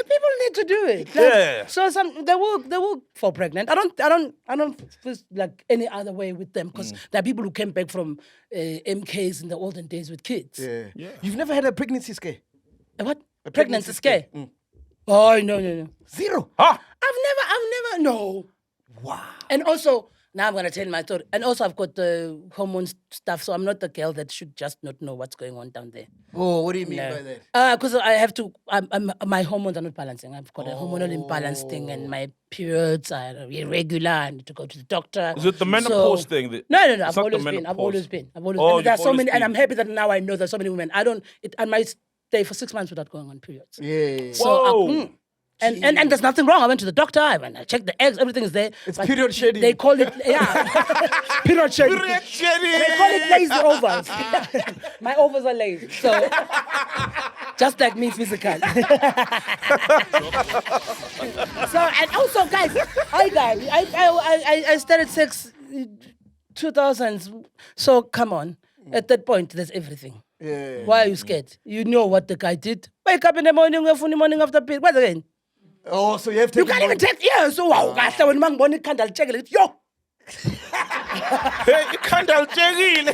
people need to do it. Like, Yeah. So they will fall pregnant. I don't feel like any other way with them because there are people who came back from MKs in the olden days with kids. Yeah. You've never had a pregnancy scare? What? A pregnancy scare? Oh, no. Zero? Huh? I've never, no. Wow. And also, now I'm going to tell my story. And also, I've got the hormone stuff, so I'm not the girl that should just not know what's going on down there. Oh, what do you mean by that? Because I have to, my hormones are not balancing. I've got a hormonal imbalance thing, and my periods are irregular. I need to go to the doctor. Is it the menopause thing? No. I've always been. Oh, There are so many, been. and I'm happy that now I know there's so many women. I might stay for 6 months without going on periods. Yeah. So, and there's nothing wrong. I went to the doctor. I checked the eggs. Everything is there. It's period shedding. They call it, period shedding. Period shedding. They call it lazy ovals. My ovals are lazy. So, just like me physically. So, and also, guys, I started sex 2000s. So, come on. At that point, there's everything. Yeah. Why are you scared? You know what the guy did. Wake up in the morning, morning after period. What again? Oh, so you have to. You can't even take. Yeah. So wow. After when man morning candle check it. Yo. You can't tell Jerry.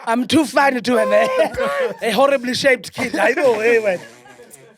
I'm too fine to have a horribly shaped kid. I know. Hey, man.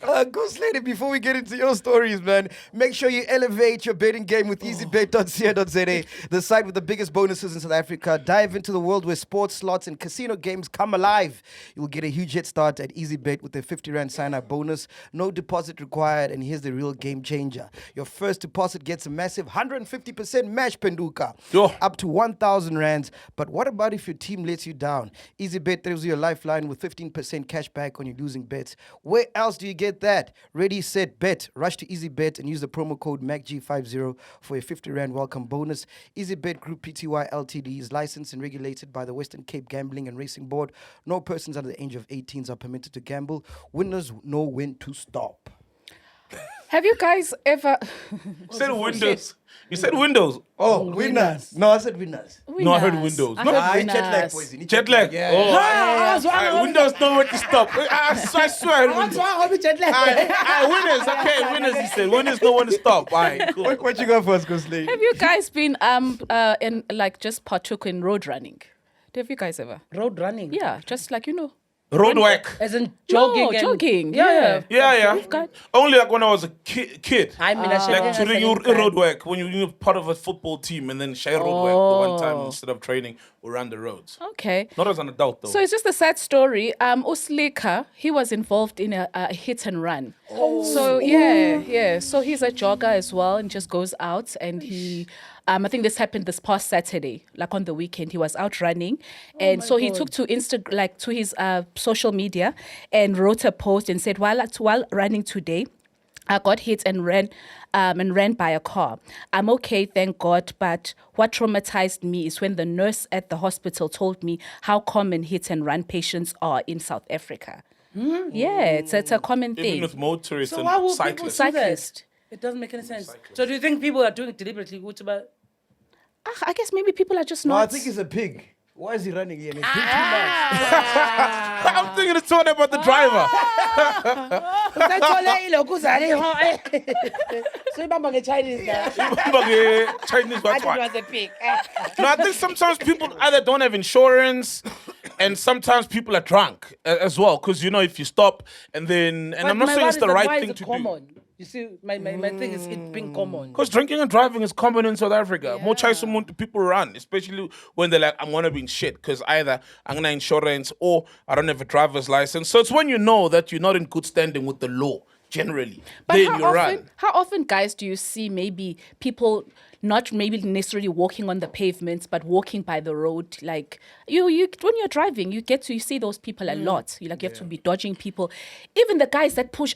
Ghost Lady, before we get into your stories, man, make sure you elevate your betting game with easybet.co.za, the site with the biggest bonuses in South Africa. Dive into the world where sports, slots, and casino games come alive. You will get a huge head start at EasyBet with a 50 Rand sign-up bonus. No deposit required, and here's the real game changer. Your first deposit gets a massive 150% match, Penduka. Yo. Up to 1,000 Rands. But what about if your team lets you down? EasyBet throws you a lifeline with 15% cash back on your losing bets. Where else do you get that? Ready, set, bet. Rush to EasyBet and use the promo code MacG50 for a 50 Rand welcome bonus. EasyBet Group Pty Ltd is licensed and regulated by the Western Cape Gambling and Racing Board. No persons under the age of 18 are permitted to gamble. Winners know when to stop. Have you guys ever? You said Windows. You said Windows. Oh, winners. No, I said winners. No, I heard Windows. I No, heard Jet lag, winners. poison. jet lag. Yeah. Oh, Windows know when to stop. I swear. What's wrong with jet lag? Winners. Okay, winners. He said winners know when to stop. All right, cool. What you got for us, Ghost Lady? Have you guys been in like just partook in road running? Have you guys ever? Road running. Yeah, just like Road work. As in jogging. No, and- jogging. Yeah. Yeah. got- Only like when I was a kid. I mean, Like to do road work when you're part of a football team and then share road work the one time instead of training around the roads. Okay. Not as an adult though. So it's just a sad story. Slikour, he was involved in a hit and run. So yeah. So he's a jogger as well and just goes out and he. I think this happened this past Saturday, like on the weekend. He was out running, and so he took to to his social media, and wrote a post and said, while running today, I got hit and ran by a car. I'm okay, thank God. But what traumatized me is when the nurse at the hospital told me how common hit and run patients are in South Africa. Yeah, it's a common Even thing. with motorists So why and will people cyclists. do that? It doesn't make any sense. So do you think people are doing it deliberately? What about? I guess maybe people are just No, not. I think he's a pig. Why is he running here? He's big too I'm thinking it's talking about the driver. So you Chinese now. Chinese, that's why. was a pig. No, I think sometimes people either don't have insurance, and sometimes people are drunk as well. Because if you stop and then, and I'm not saying it's the right thing to do. You see, my thing is it being common. Because drinking and driving is common in South Africa. More chance people run, especially when they're like, I'm gonna be in shit because either I'm gonna insurance or I don't have a driver's license. So it's when you know that you're not in good standing with the law generally, then you run. How often, guys, do you see maybe people not maybe necessarily walking on the pavements, but walking by the road? Like you when you're driving, you see those people a lot. You have to be dodging people. Even the guys that push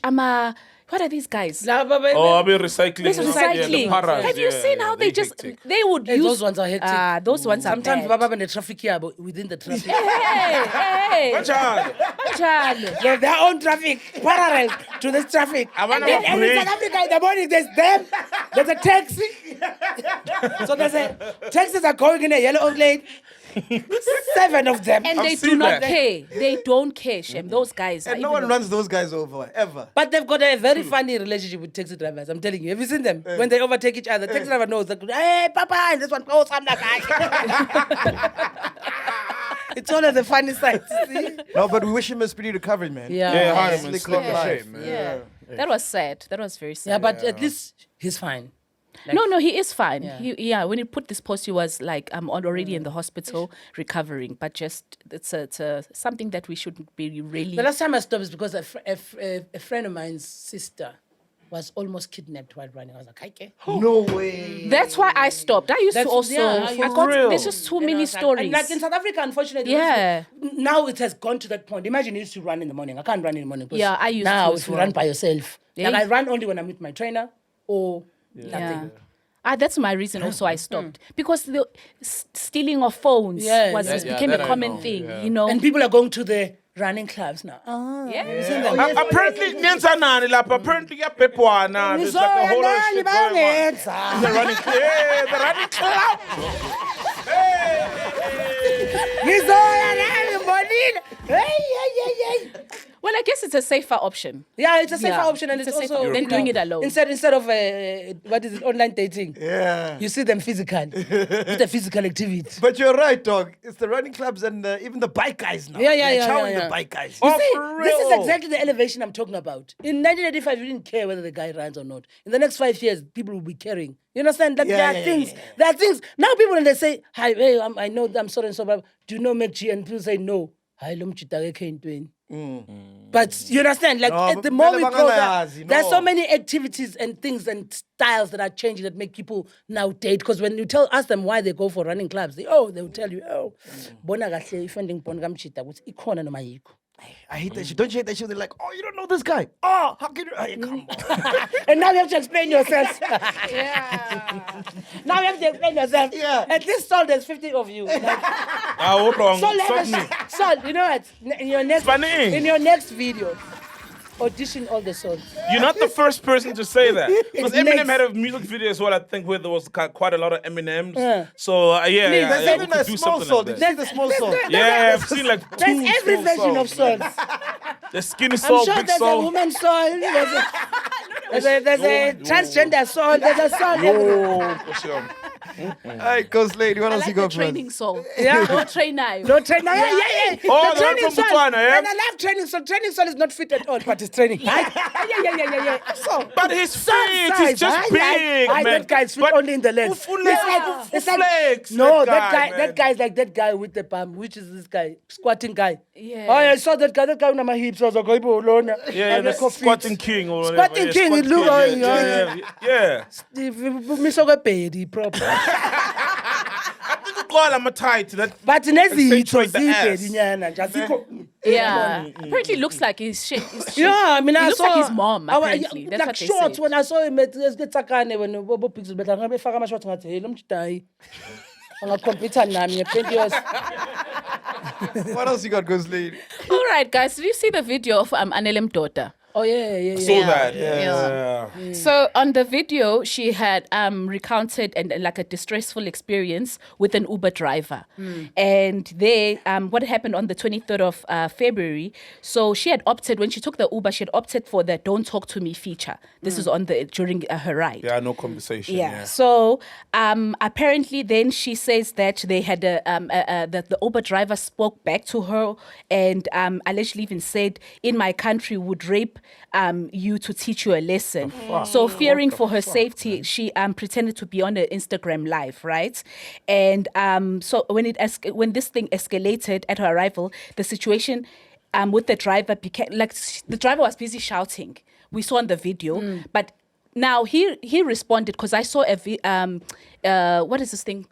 what are these guys? Oh, I'll be recycling. This is Yeah, the recycling. paras, Have you seen how they hectic. they would use those ones are hectic. those ones are Sometimes bad. Baba in the traffic here, but within the traffic. Hey. They're their own traffic, parallel to this traffic. wanna And in break. South Africa in the morning, there's them, there's a taxi. So taxis are going in a yellow lane. 7 of them. And they do seen not that. care. They don't care, Shem. Those guys are And no even one runs those guys over, ever. But they've got a very funny relationship with taxi drivers. I'm telling you. Have you seen them? When they overtake each other, taxi driver knows. Like, hey, Papa, and this one goes, I'm the guy. It's all of the funny sides. See? No, but we wish him a speedy recovery, man. Yeah, Yes. 100%. Slick It's life. a shame, man. Yeah. That was sad. That was very sad. Yeah, but at least he's fine. Like, No, he is fine. Yeah. When he put this post, he was like, I'm already in the hospital recovering. But just, it's something that we shouldn't be really... The last time I stopped is because a friend of mine's sister was almost kidnapped while running. I was like, okay. No way. That's why I stopped. I used to That's- also... yeah, I you- got, real. there's just too You know, many it's like- stories. and like in South Africa, unfortunately, Yeah. now it has gone to that point. Imagine you used to run in the morning. I can't run in the morning. 'cause Yeah, I used now to as if you well. run by yourself, Yeah. like I run only when I'm with my trainer or Yeah. nothing. That's my reason also I stopped. Because the stealing of phones Yeah, became that a I common know, thing, yeah. you know. And people are going to the running clubs now. Apparently, apparently, yeah, Pepuana. There's like a whole lot of shit going on. The running club. Well, I guess it's a safer option. Yeah, it's a safer Yeah, option, and it's it's a safer also option than doing it alone. Instead of what is it, online dating? Yeah. You see them physical. It's a physical activity. But you're right, dog. It's the running clubs and even the bike guys now. Yeah, They're yeah. chowing the bike guys. You Oh, see, for this is real? exactly the elevation I'm talking about. In 1985, you didn't care whether the guy runs or not. In the next 5 years, people will be caring. You understand? That there are things. There are things. Now people, when they say, "Hi, hey, I know I'm so and so," but do you know MacG? And people say, "No." Hi, But you understand, like No, the more we but go, bangayazi, there are so no. many activities and things and styles that are changing that make people now date. Because when you ask them why they go for running clubs, they will tell you, bona kahle ifending bona kamchita ukuthi ikhona noma yikho. I hate that shit. Don't you hate that shit? They're like, oh, you don't know this guy. Oh, how can you? Hey, come on. And now you have to explain yourself. Yeah. Now you have to explain yourself. Yeah. At least Sol, there's 50 of you. Like, Hold on. Sol, Stop me. Sol, you know what? Funny. In your next video, audition all the songs. You're not the first person to say that. Because It's Eminem next. had a music video as well, I think, where there was quite a lot of Eminems. Yeah. So, yeah, There's we even could a do small something soul. like Did you that. see the small soul? Yeah, I've seen like two There's every small version of songs. songs. The skinny I'm soul, sure big there's a soul. woman soul. There's a transgender soul. There's a soul. Oh, for sure. All right, Ghost Lady, what I else like you the got for us? training soul. Yeah. Don't train now. No training. Yeah. Oh, The the one training from soul. Botswana, yeah? And I love training soul. Training soul is not fit at all, but it's training. Yeah. So, But his Son feet size, is just aye, big, aye, man. that guy's fit But only in the legs. It's like flex. No, man. that guy's like that guy with the palm, which is this guy, squatting guy. Yeah. Oh, yeah, I saw that guy. That guy with my hips. I was like, Yeah, the squatting king or whatever. Squatting Yeah, king, it look king, like yeah. I think I'm a tight that. But Accentuate the ass. Yeah. Apparently looks like he's shit. Yeah, I mean, He I looks saw like his mom, apparently. That's like what they shorts said. when I saw him at Tsakane when Bobo Pixel, but I'm going to my shorts. I'm going to die. I'm going to compete on me. What else you got, Ghost Lady? All right, guys. Did you see the video of Anele Mdoda? Oh, yeah. Saw that. Yeah. So on the video, she had recounted and like a distressful experience with an Uber driver, and they what happened on the 23rd of February. So she had opted when she took the Uber, she had opted for the "Don't Talk to Me" feature. This is on during her ride. Yeah, no conversation. Yeah. So apparently, then she says that they had that the Uber driver spoke back to her and allegedly even said, "In my country, would rape you to teach you a lesson." So fearing for her safety, she pretended to be on an Instagram live, right? And so when this thing escalated at her arrival, the situation with the driver became like the driver was busy shouting. We saw on the video, but now he responded because I saw what is this thing?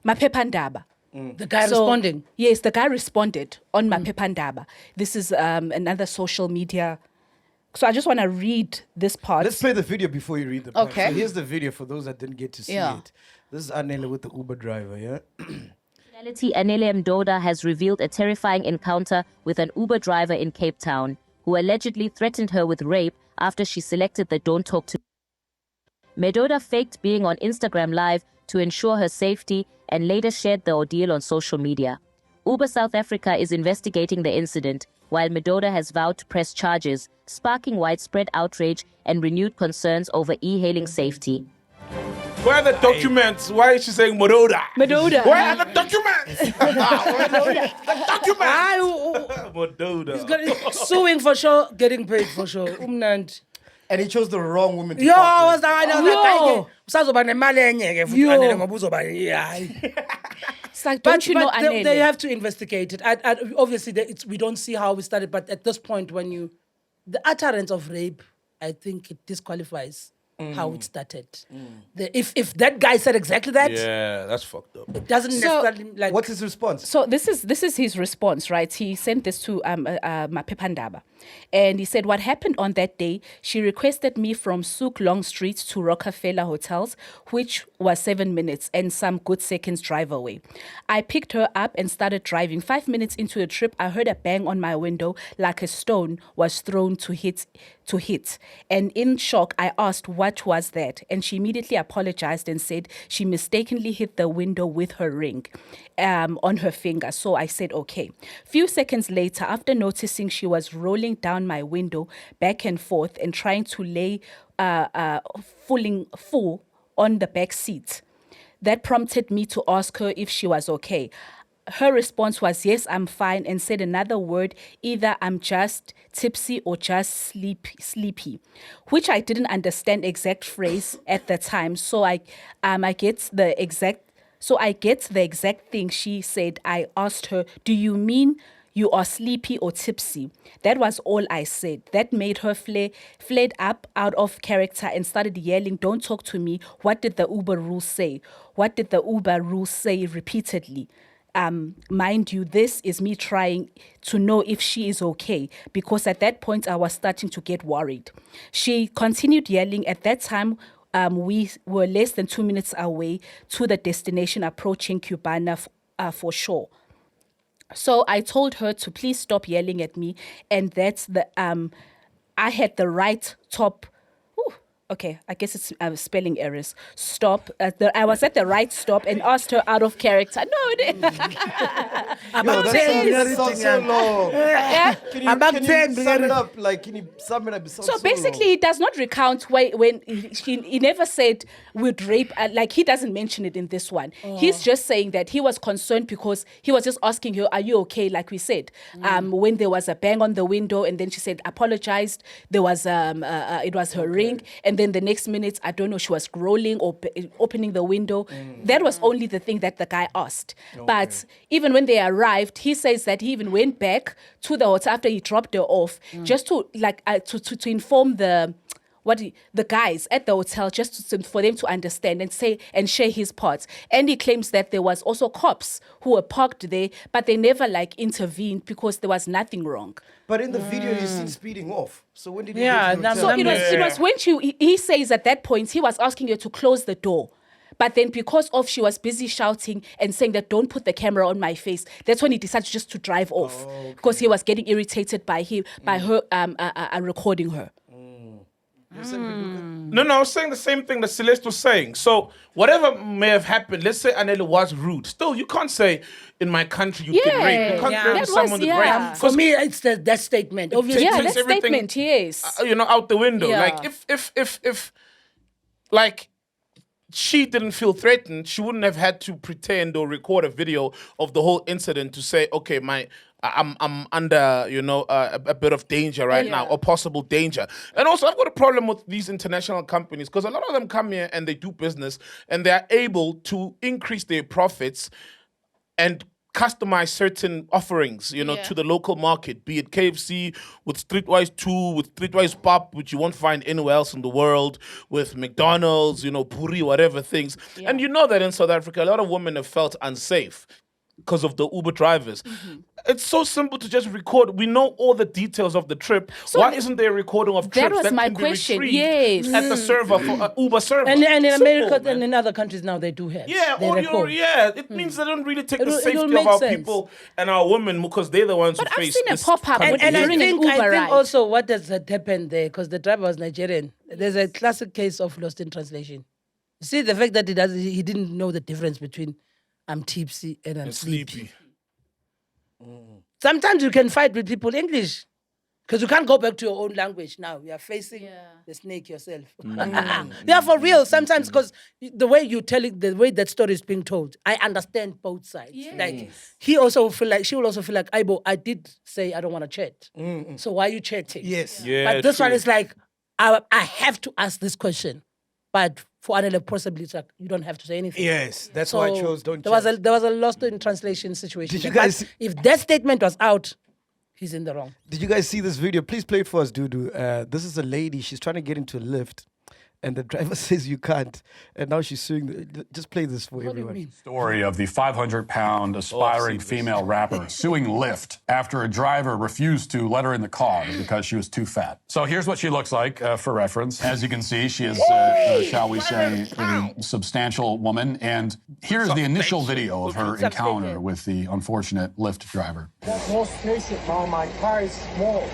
Maphephandaba. The guy responding. Yes, the guy responded on Maphephandaba. This is another social media. So I just want to read this part. Let's play the video before you read the part. Okay. So here's the video for those that didn't get to see Yeah. it. This is Anele with the Uber driver, yeah? Anele Mdoda has revealed a terrifying encounter with an Uber driver in Cape Town who allegedly threatened her with rape after she selected the "Don't Talk to Me." Mdoda faked being on Instagram Live to ensure her safety and later shared the ordeal on social media. Uber South Africa is investigating the incident, while Mdoda has vowed to press charges, sparking widespread outrage and renewed concerns over e-hailing safety. Where are the documents? Why is she saying Mdoda? Mdoda. Where are the documents? The documents. Mdoda. Suing for sure, getting paid for sure. Umnandi. And he chose the wrong woman to Yo, fuck I with. was like, usazoba nemali enye ke futhi Anele ngoba uzoba hayi. It's like, don't you know But they Anele? have to investigate it. Obviously, we don't see how we started, but at this point, the utterance of rape, I think it disqualifies how it started. If that guy said exactly that, Yeah, that's fucked up. it doesn't necessarily like. What's his response? So this is his response, right? He sent this to Maphephandaba, and he said, "What happened on that day? She requested me from Souk Long Street to Rockefeller Hotels, which was 7 minutes and some good seconds drive away. I picked her up and started driving. 5 minutes into the trip, I heard a bang on my window, like a stone was thrown to hit. And in shock, I asked, 'What what was that? And she immediately apologized and said she mistakenly hit the window with her ring on her finger. So I said, okay. Few seconds later, after noticing she was rolling down my window back and forth and trying to lay full on the back seat, that prompted me to ask her if she was okay. Her response was, yes, I'm fine, and said another word, either I'm just tipsy or just sleepy, which I didn't understand exact phrase at the time. So I get the exact thing she said. I asked her, do you mean you are sleepy or tipsy? That was all I said. That made her flared up out of character and started yelling, don't talk to me. What did the Uber rules say? What did the Uber rules say repeatedly? Mind you, this is me trying to know if she is okay, because at that point I was starting to get worried. She continued yelling. At that time, we were less than 2 minutes away to the destination, approaching Cubana for sure. So I told her to please stop yelling at me, and that's I had the right top. Okay, I guess it's spelling errors. Stop. I was at the right stop and asked her out of character. No, About 10 so long. Yeah? Can you sum it up? Like, can you sum it up? So basically, he does not recount when he never said would rape. Like, he doesn't mention it in this one. He's just saying that he was concerned because he was just asking her, "Are you okay?" Like we said, when there was a bang on the window, and then she said apologized. There was it was her ring, and then the next minute, I don't know, she was scrolling or opening the window. That was only the thing that the guy asked. Okay. But even when they arrived, he says that he even went back to the hotel after he dropped her off, just to to inform the guys at the hotel, just for them to understand and say and share his parts. And he claims that there was also cops who were parked there, but they never intervened because there was nothing wrong. But in the video, he's seen speeding off. So when did he So it was when he says at that point, he was asking her to close the door. But then because she was busy shouting and saying that don't put the camera on my face, that's when he decided just to drive off, because he was getting irritated by her recording her. No, I was saying the same thing that Celeste was saying. So whatever may have happened, let's say Anele was rude. Still, you can't say in my country you get raped. You can't rape someone with rape. For me, it's that statement. Obviously, that statement, yes. Out the window. Yeah. Like if she didn't feel threatened, she wouldn't have had to pretend or record a video of the whole incident to say, okay, I'm under, a bit of danger right now, or possible danger. And also, I've got a problem with these international companies, because a lot of them come here and they do business and they are able to increase their profits and customize certain offerings, to the local market, be it KFC, with Streetwise 2, with Streetwise Pop, which you won't find anywhere else in the world, with McDonald's, Puri, whatever things. Yeah. And you know that in South Africa, a lot of women have felt unsafe because of the Uber drivers. It's so simple to just record. We know all the details of the trip. So why isn't there a recording of trips that can be retrieved at the server for Uber server? And in America and in other countries now they do have. Yeah, it means they don't really take the safety of our people and our women, because they're the ones who face this. But I've seen a pop-up and I think ride. Also what has happened there, because the driver was Nigerian. There's a classic case of lost in translation. You see the fact that he didn't know the difference between I'm tipsy and I'm sleepy. Sometimes you can fight with people English, because you can't go back to your own language now. You are facing the snake yourself. Yeah, for real. Sometimes, because the way you tell it, the way that story is being told, I understand both sides. Yes. Like she will also feel like, Aibo, I did say I don't want to chat. So why are you chatting? Yes. Yeah, but this one is like, I have to ask this question. But for Anele, possibly it's like you don't have to say anything. Yes, that's why I chose don't there chat. There was a lost in translation situation. Did you guys? If that statement was out, he's in the wrong. Did you guys see this video? Please play it for us, Dudu. This is a lady. She's trying to get into a lift, and the driver says you can't. And now she's suing. Just play this for everyone. Story of the 500-pound aspiring female rapper suing Lyft after a driver refused to let her in the car because she was too fat. So here's what she looks like for reference. As you can see, she is, shall we say, a substantial woman. And here's the initial video of her encounter with the unfortunate Lyft driver. No spaceship, Mom. My car is small.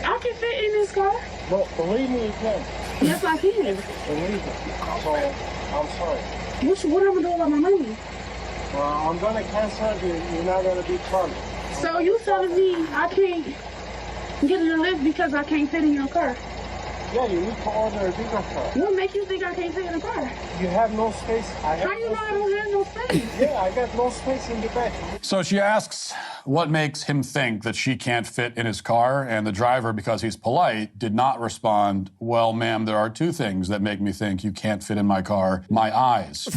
I can fit in this car. But believe me, you can. Yes, I can. So, I'm sorry. What am I doing with my money? Well, I'm gonna cancel it. You're not gonna be fun. So you telling me I can't get in the lift because I can't fit in your car? Yeah, you need to order a bigger car. What makes you think I can't fit in the car? You have no space. How you know I don't have no space? Yeah, I got no space in the back. So she asks what makes him think that she can't fit in his car, and the driver, because he's polite, did not respond, well, ma'am, there are two things that make me think you can't fit in my car. My eyes.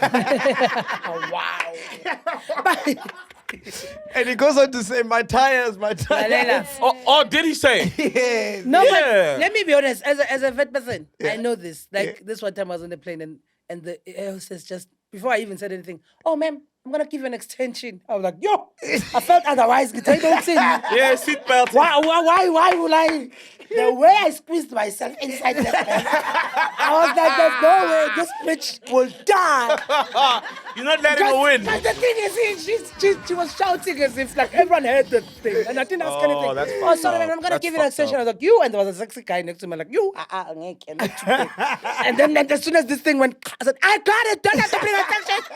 Wow. And he goes on to say, my tires. Oh, did he say? Yes. No, Yeah. but let me be honest. As a vet person, I know this. Like this one time I was on the plane and the air hostess just before I even said anything, oh ma'am, I'm gonna give you an extension. I was like, yo, I felt otherwise. Yeah, seatbelt. Why would I? The way I squeezed myself inside the plane, I was like, there's no way this bitch will die. You're not letting her win. Because the thing is, she was shouting as if like everyone heard the thing, and I didn't ask anything. That's Oh, fucked sorry, up. man, I'm gonna That's give you an fucked extension. up. I was like, you, and there was a sexy guy next to me, like you. And then as soon as this thing went, I said, I got it. Don't have to bring extension.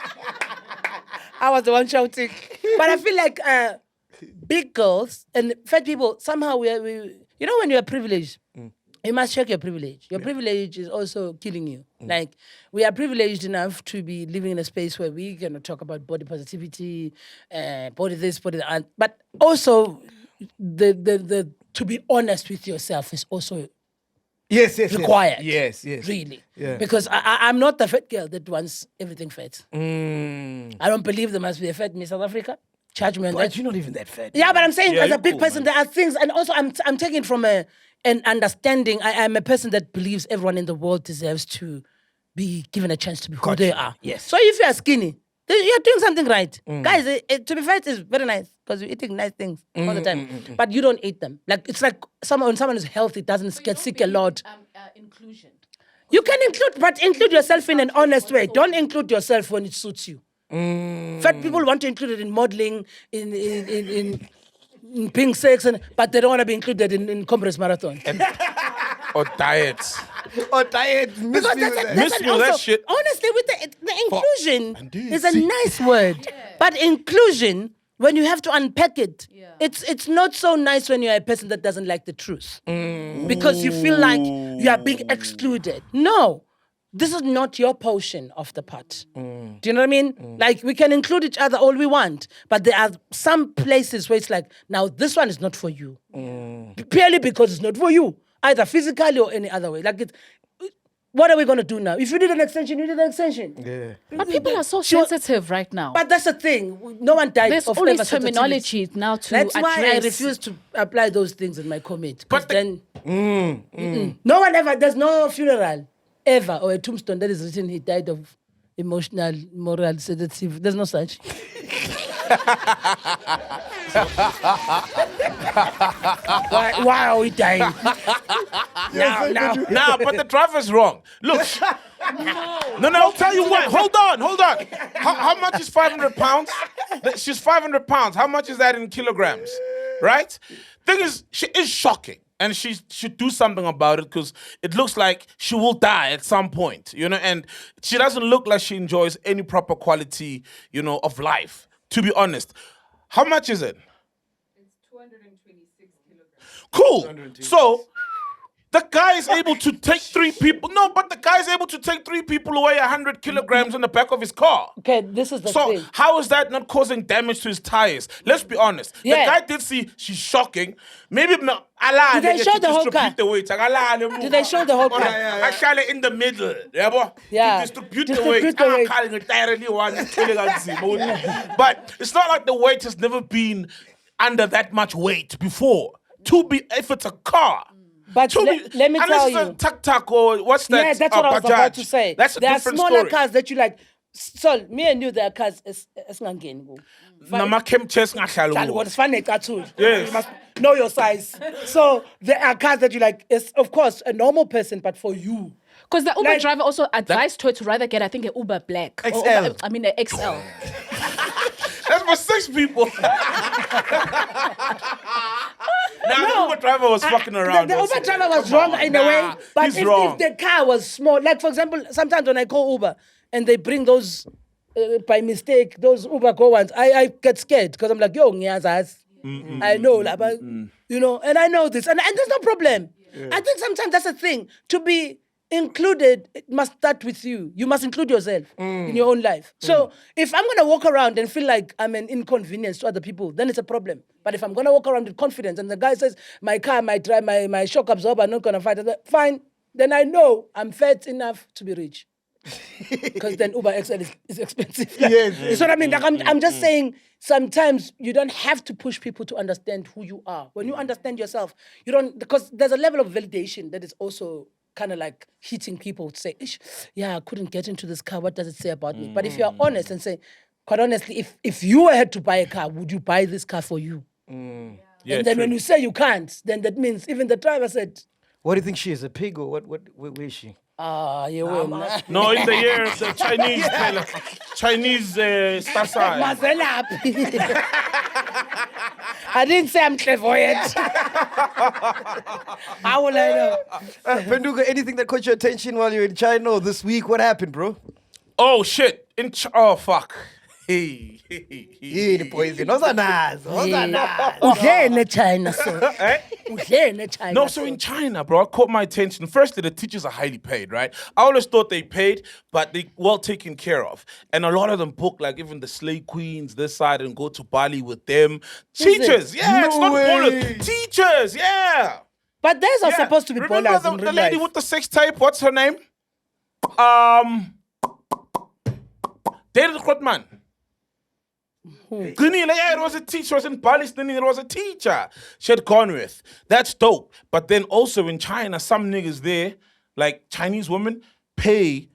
I was the one shouting, but I feel like big girls and fat people somehow we you know when you are privileged. You must check your privilege. Your privilege is also killing you. Like, we are privileged enough to be living in a space where we can talk about body positivity, body this, body that. But also, the to be honest with yourself is also Yes. required. Yes. Really. Yeah. Because I'm not the fat girl that wants everything fat. I don't believe there must be a fat Miss South Africa. Charge me on that. But you're not even that fat. Yeah, but I'm saying Yeah, as a you're big cool, person, man. there are things, and also I'm taking it from an understanding. I'm a person that believes everyone in the world deserves to be given a chance to be who they are. Yes. So if you are skinny, then you're doing something right. Guys, to be fat is very nice because you're eating nice things all the time. But you don't eat them. Like it's like when someone is healthy doesn't get sick a lot. Inclusion. You can include, but include yourself in an honest way. Don't include yourself when it suits you. Fat people want to include it in modeling, in pink sex, but they don't want to be included in Comrades Marathon. Or diets. Or diet. Miss Because me with that. Miss me with that shit. Honestly, with the inclusion is a nice word. But inclusion, when you have to unpack it, it's not so nice when you're a person that doesn't like the truth. Because you feel like you are being excluded. No. This is not your portion of the pot. Do you know what I mean? Like, we can include each other all we want, but there are some places where it's like, now this one is not for you. Purely because it's not for you, either physically or any other way. Like, what are we going to do now? If you need an extension, you need an extension. Yeah. But people are so sensitive right now. But that's the thing. No one died There's of always never terminology now to That's address. why I refuse to apply those things in my commit. But But then, no one ever, there's no funeral ever or a tombstone that is written he died of emotional, moral, sedative. There's no such. why are we dying? now. Nah, but the driver's wrong. Look. No, I'll tell you what. Hold on. How much is 500 pounds? She's 500 pounds. How much is that in kilograms? Right? Thing is, she is shocking. And she should do something about it because it looks like she will die at some point, you know, and she doesn't look like she enjoys any proper quality, you know, of life, to be honest. How much is it? It's 226 kilograms. Cool. So the guy is able to take 3 people. No, but the guy is able to take 3 people away 100 kilograms in the back of his car. Okay, this is the So thing. how is that not causing damage to his tires? Let's be honest. Yeah. The guy did see she's shocking. Maybe Did they show the whole car? the weight. Did they show the whole car? I shall in the middle. Yeah. To distribute the weight. Distribute the weight. But it's not like the weight has never been under that much weight before. If it's a car. But let me tell you. Unless it's a tuk-tuk or what's that? Yeah, that's what I was about Bajaj. to say. That's a there different are smaller story. cars that you like. So me and you, there are cars. It's not getting. It's funny, cartoon. Yes. You must know your size. So there are cars that you like. It's of course a normal person, but for you. Because the Uber Like- driver also advised her to rather get, I think, an Uber Black. Or XL. Uber, I mean, an XL. That's for 6 people. Nah, the Uber driver was fucking around. The Uber driver was wrong in a way, but if the car was small, like for example, sometimes when I call Uber and they bring those by mistake, those Uber go ones, I get scared because I'm like, yo, I know, like, but, you know, and I know this, and there's no problem. Yeah. I think sometimes that's a thing. To be included, it must start with you. You must include yourself in your own life. So if I'm gonna walk around and feel like I'm an inconvenience to other people, then it's a problem. But if I'm gonna walk around with confidence and the guy says my car, my shock absorber, I'm not gonna fight it, fine. Then I know I'm fat enough to be rich. Because then Uber XL is expensive. Like, yes. You know what I mean? Like I'm just saying, sometimes you don't have to push people to understand who you are. When you understand yourself, you don't, because there's a level of validation that is also kind of like hitting people to say, yeah, I couldn't get into this car. What does it say about me? But if you're honest and say, quite honestly, if you had to buy a car, would you buy this car for you? Yeah, and then when you say you can't, then that means even the driver said, what do you think she is, a pig or where is she? You win. No, in the year the Chinese Stasai. I didn't say I'm clairvoyant. How will I know? Penduka, anything that caught your attention while you're in China or this week? What happened, bro? Oh shit! Oh fuck! Hey, the poison. China. No, so in China, bro, it caught my attention. Firstly, the teachers are highly paid, right? I always thought they paid, but they well taken care of. And a lot of them book, like even the slave queens this side and go to Bali with them. Teachers, yeah, it's not ballers. Teachers, yeah. But those are supposed to be Remember ballers in real the lady life. with the sex tape? What's her name? David Krotman. Yeah, it was a teacher. She was in Bali. It was a teacher she had gone with. That's dope. But then also in China, some niggas there, like Chinese women, pay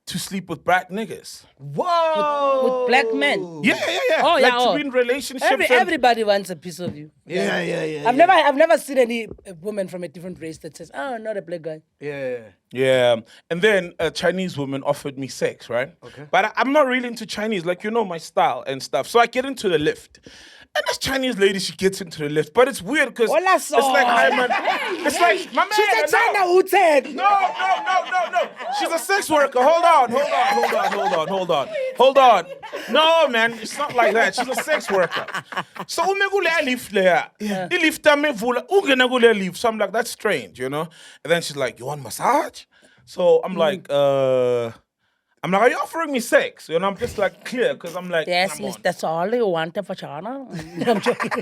to sleep with black niggas. Whoa! With black men. Yeah. Oh, like to be in relationships. Everybody wants a piece of you. Yeah. I've never seen any woman from a different race that says, "Oh, not a black guy." Yeah. And then a Chinese woman offered me sex, right? Okay. But I'm not really into Chinese, like, you know, my style and stuff. So I get into the lift. And this Chinese lady, she gets into the lift. But it's weird because it's like, hi, man. It's like, my man. She's a China Wu-Tang. No. She's a sex worker. Hold on. No, man, it's not like that. She's a sex worker. So umegule lift there. The lift amevula ungenagule lift. So I'm like, that's strange, you know? And then she's like, you want massage? So I'm like, are you offering me sex? You know, I'm just like clear because I'm like, yes, that's all you want for China. I'm joking.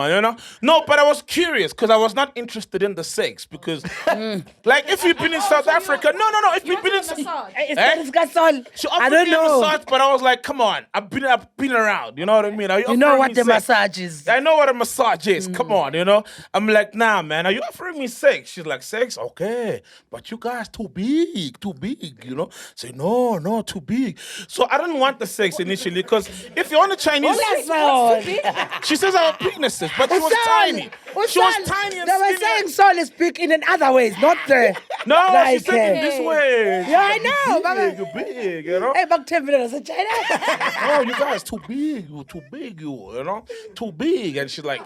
You know? No, but I was curious because I was not interested in the sex because, like, if you've been in South Africa, no, if you've been in She offered me a massage, but I was like, come on, I've been around. You know what I mean? You know what the massage is. I know what a massage is. Come on, you know? I'm like, nah, man, are you offering me sex? She's like, sex? Okay. But you guys too big, you know? Say, no, too big. So I didn't want the sex initially because if you're on a Chinese... She says our penises, but she was tiny. She was tiny and they were saying soul is big in other ways, not the... No, like, she said it this way. Yeah, I know. You're big, you know? Hey, back 10 minutes in China. Oh, you guys too big, you know? Too big. And she's like...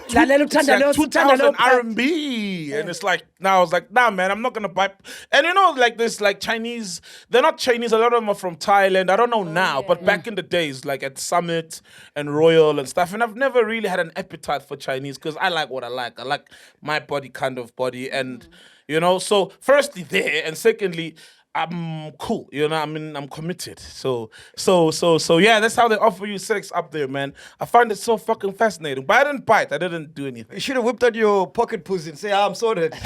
2,000 R&B. And it's like, now I was like, nah, man, I'm not going to buy... And you know, like this, like Chinese... They're not Chinese. A lot of them are from Thailand. I don't know now, but back in the days, like at Summit and Royal and stuff, and I've never really had an appetite for Chinese because I like what I like. I like my body kind of body. And, you know, so firstly there, and secondly... I'm cool, you know. I mean, I'm committed. So, yeah. That's how they offer you sex up there, man. I find it so fucking fascinating. But I didn't bite. I didn't do anything. You should have whipped out your pocket pussy and say, I'm sorted. You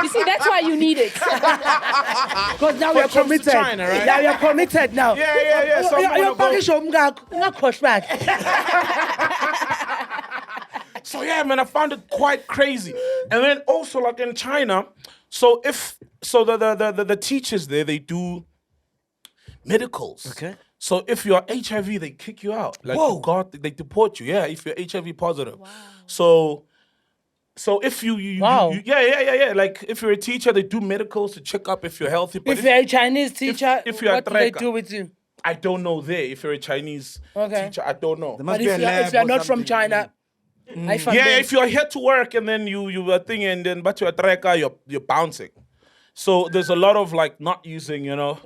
see, that's why you need it. Because now you're committed. China, right? Now you're committed now. Yeah. So you're back. So yeah, man, I found it quite crazy. And then also, like in China, the teachers there, they do medicals. Okay. So if you're HIV, they kick you out. Like, they deport you. Yeah, if you're HIV positive. Wow. So if you like if you're a teacher, they do medicals to check up if you're healthy. But if you're a Chinese teacher, if you're what do they do with you? I don't know there. If you're a Chinese teacher, I don't know. There must But be a lab if you're or not from something. China, I found Yeah, if you're here to work and then you are thinking, and then but you're a tracker, you're bouncing. So there's a lot of like not using, of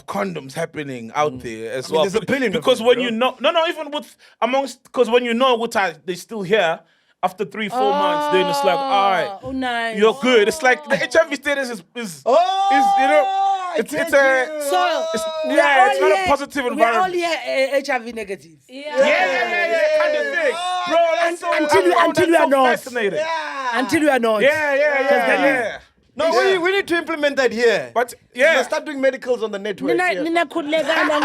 condoms happening out there as well. there's a billion of because them, when bro. you know, even with because when you know what they're still here after 3-4 months, then it's like, all right, oh, nice. you're good. It's like the HIV status is it's a So it's we are all not a here- positive We are all environment. here HIV negative. Yeah, kind of thing, bro. That's so until you that's are so not. fascinating. Until you are not. Yeah. No, we need to implement that here. But You must start doing medicals on the network. here. Nina khulekana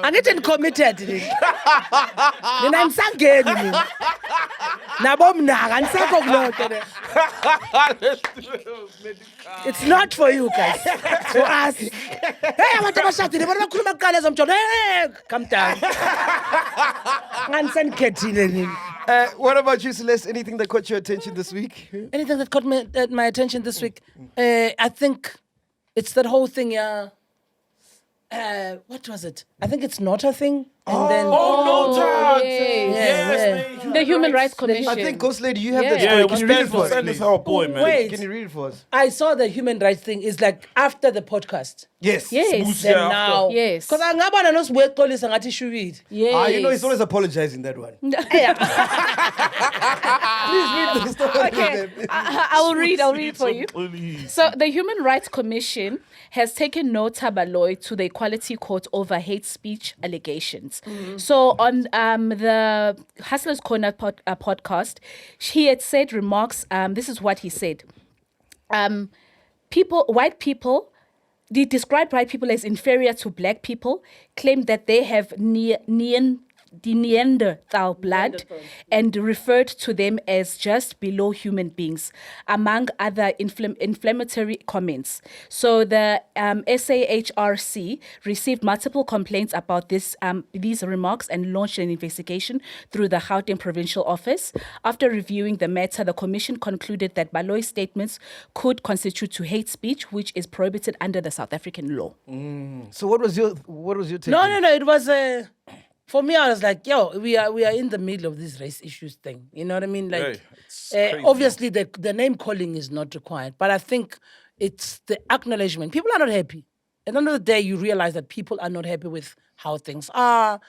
angithi committed nina nisangeni mina nabo mnaka nisakho kulonto le. It's not for you guys. It's for us. Hey, abantu abashadile bona bakhuluma kuqala ezomjolo. Hey, come down. Nganisenkhethile nini. What about you, Celeste? Anything that caught your attention this week? Anything that caught my attention this week? I think it's that whole thing, yeah. What was it? I think it's NOTA thing. And then NOTA! Yes. The Human Rights Commission. I think, Ghost Lady, you have Yeah. that Yeah, story. we Can you read it stand for for us, Sanders, please? our boy, man. Wait. Can you read it for us? I saw the human rights thing is like after the podcast. Yes. Yes. Then Yeah, now. Yes. Because angabana nosiweqolisa ngathi shubile. Yes. You know, he's always apologizing, that one. Please read the story. Okay, I'll read it for you. So the Human Rights Commission has taken NOTA Baloy to the Equality Court over hate speech allegations. So on the Hustlers Corner podcast, he had said remarks. This is what he said. White people, they described white people as inferior to black people, claimed that they have Neanderthal blood, and referred to them as just below human beings, among other inflammatory comments. So the SAHRC received multiple complaints about these remarks and launched an investigation through the Gauteng Provincial Office. After reviewing the matter, the commission concluded that Baloy's statements could constitute to hate speech, which is prohibited under the South African law. So what was your take? No. It was for me, I was like, yo, we are in the middle of this race issues thing. You know what I mean? Like, Hey, it's crazy. obviously the name calling is not required, but I think it's the acknowledgement. People are not happy. At the end of the day, you realize that people are not happy with how things are.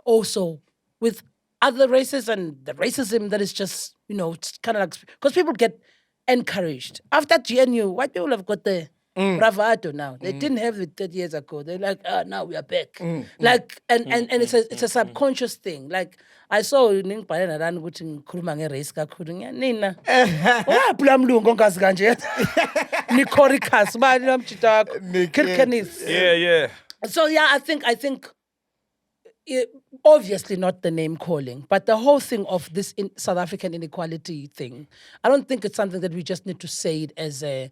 Also, with other races and the racism that is just, it's kind of like, because people get encouraged. After GNU, white people have got the bravado now. They didn't have it 30 years ago. They're like, now we are back. Like, and it's a subconscious thing. Like, I saw Ning Payan which in Kurumanga race kakurunya. Nina. Wapula mlungu nkazi kanje. Nikorikas. Madam Chitak. Kirkenis. Yeah. So yeah, I think obviously not the name calling, but the whole thing of this South African inequality thing, I don't think it's something that we just need to say it as a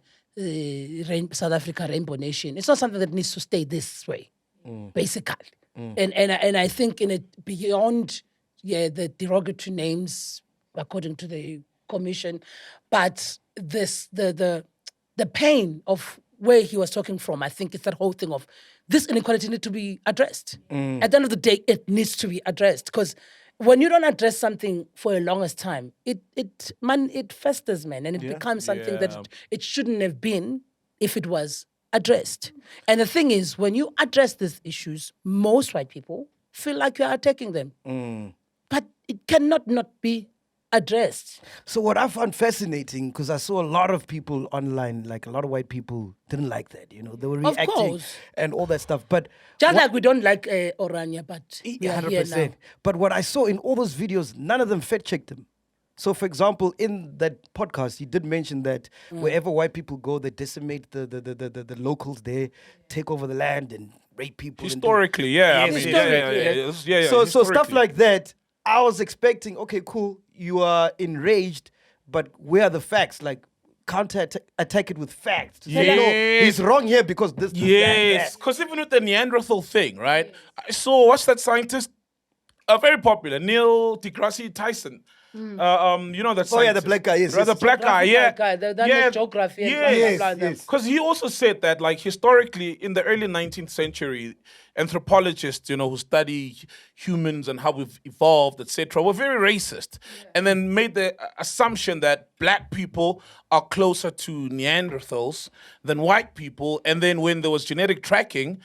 South Africa rainbow nation. It's not something that needs to stay this way, basically. And I think in it beyond the derogatory names according to the commission, but the pain of where he was talking from, I think it's that whole thing of this inequality need to be addressed. At the end of the day, it needs to be addressed, because when you don't address something for a longest time, it festers, man, and it becomes something that it shouldn't have been if it was addressed. And the thing is, when you address these issues, most white people feel like you are attacking them. But it cannot not be addressed. So what I found fascinating, because I saw a lot of people online, like a lot of white people didn't like that, they were Of reacting course. and all that stuff. But Just like we don't like Orania, but we are here 100%. now. But what I saw in all those videos, none of them fact-checked them. So, for example, in that podcast, he did mention that wherever white people go, they decimate the locals there, take over the land and rape people. Historically, yeah. Yes, So So stuff like that, I was expecting, okay, cool, you are enraged, but where are the facts? Like, attack it with facts. To say, no, he's wrong here because this. Yes, because even with the Neanderthal thing, right? I saw, what's that scientist? Very popular, Neil deGrasse Tyson. You know that. Oh yeah, the black guy. Yes, The black guy. Yeah. That geography. Yes. Because he also said that, like, historically, in the early 19th century, anthropologists, who study humans and how we've evolved, etc., were very racist, and then made the assumption that black people are closer to Neanderthals than white people. And then when there was genetic tracking,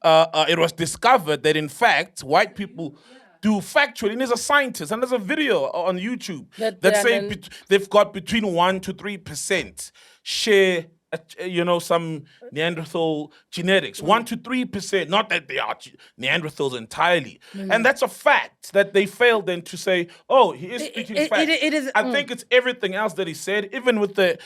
it was discovered that, in fact, white people do factually, and there's a scientist, and there's a video on YouTube that say they've got between 1% to 3% share, some Neanderthal genetics. 1% to 3%, not that they are Neanderthals entirely. And that's a fact that they failed then to say, oh, he is speaking facts. I think it's everything else that he said, even with the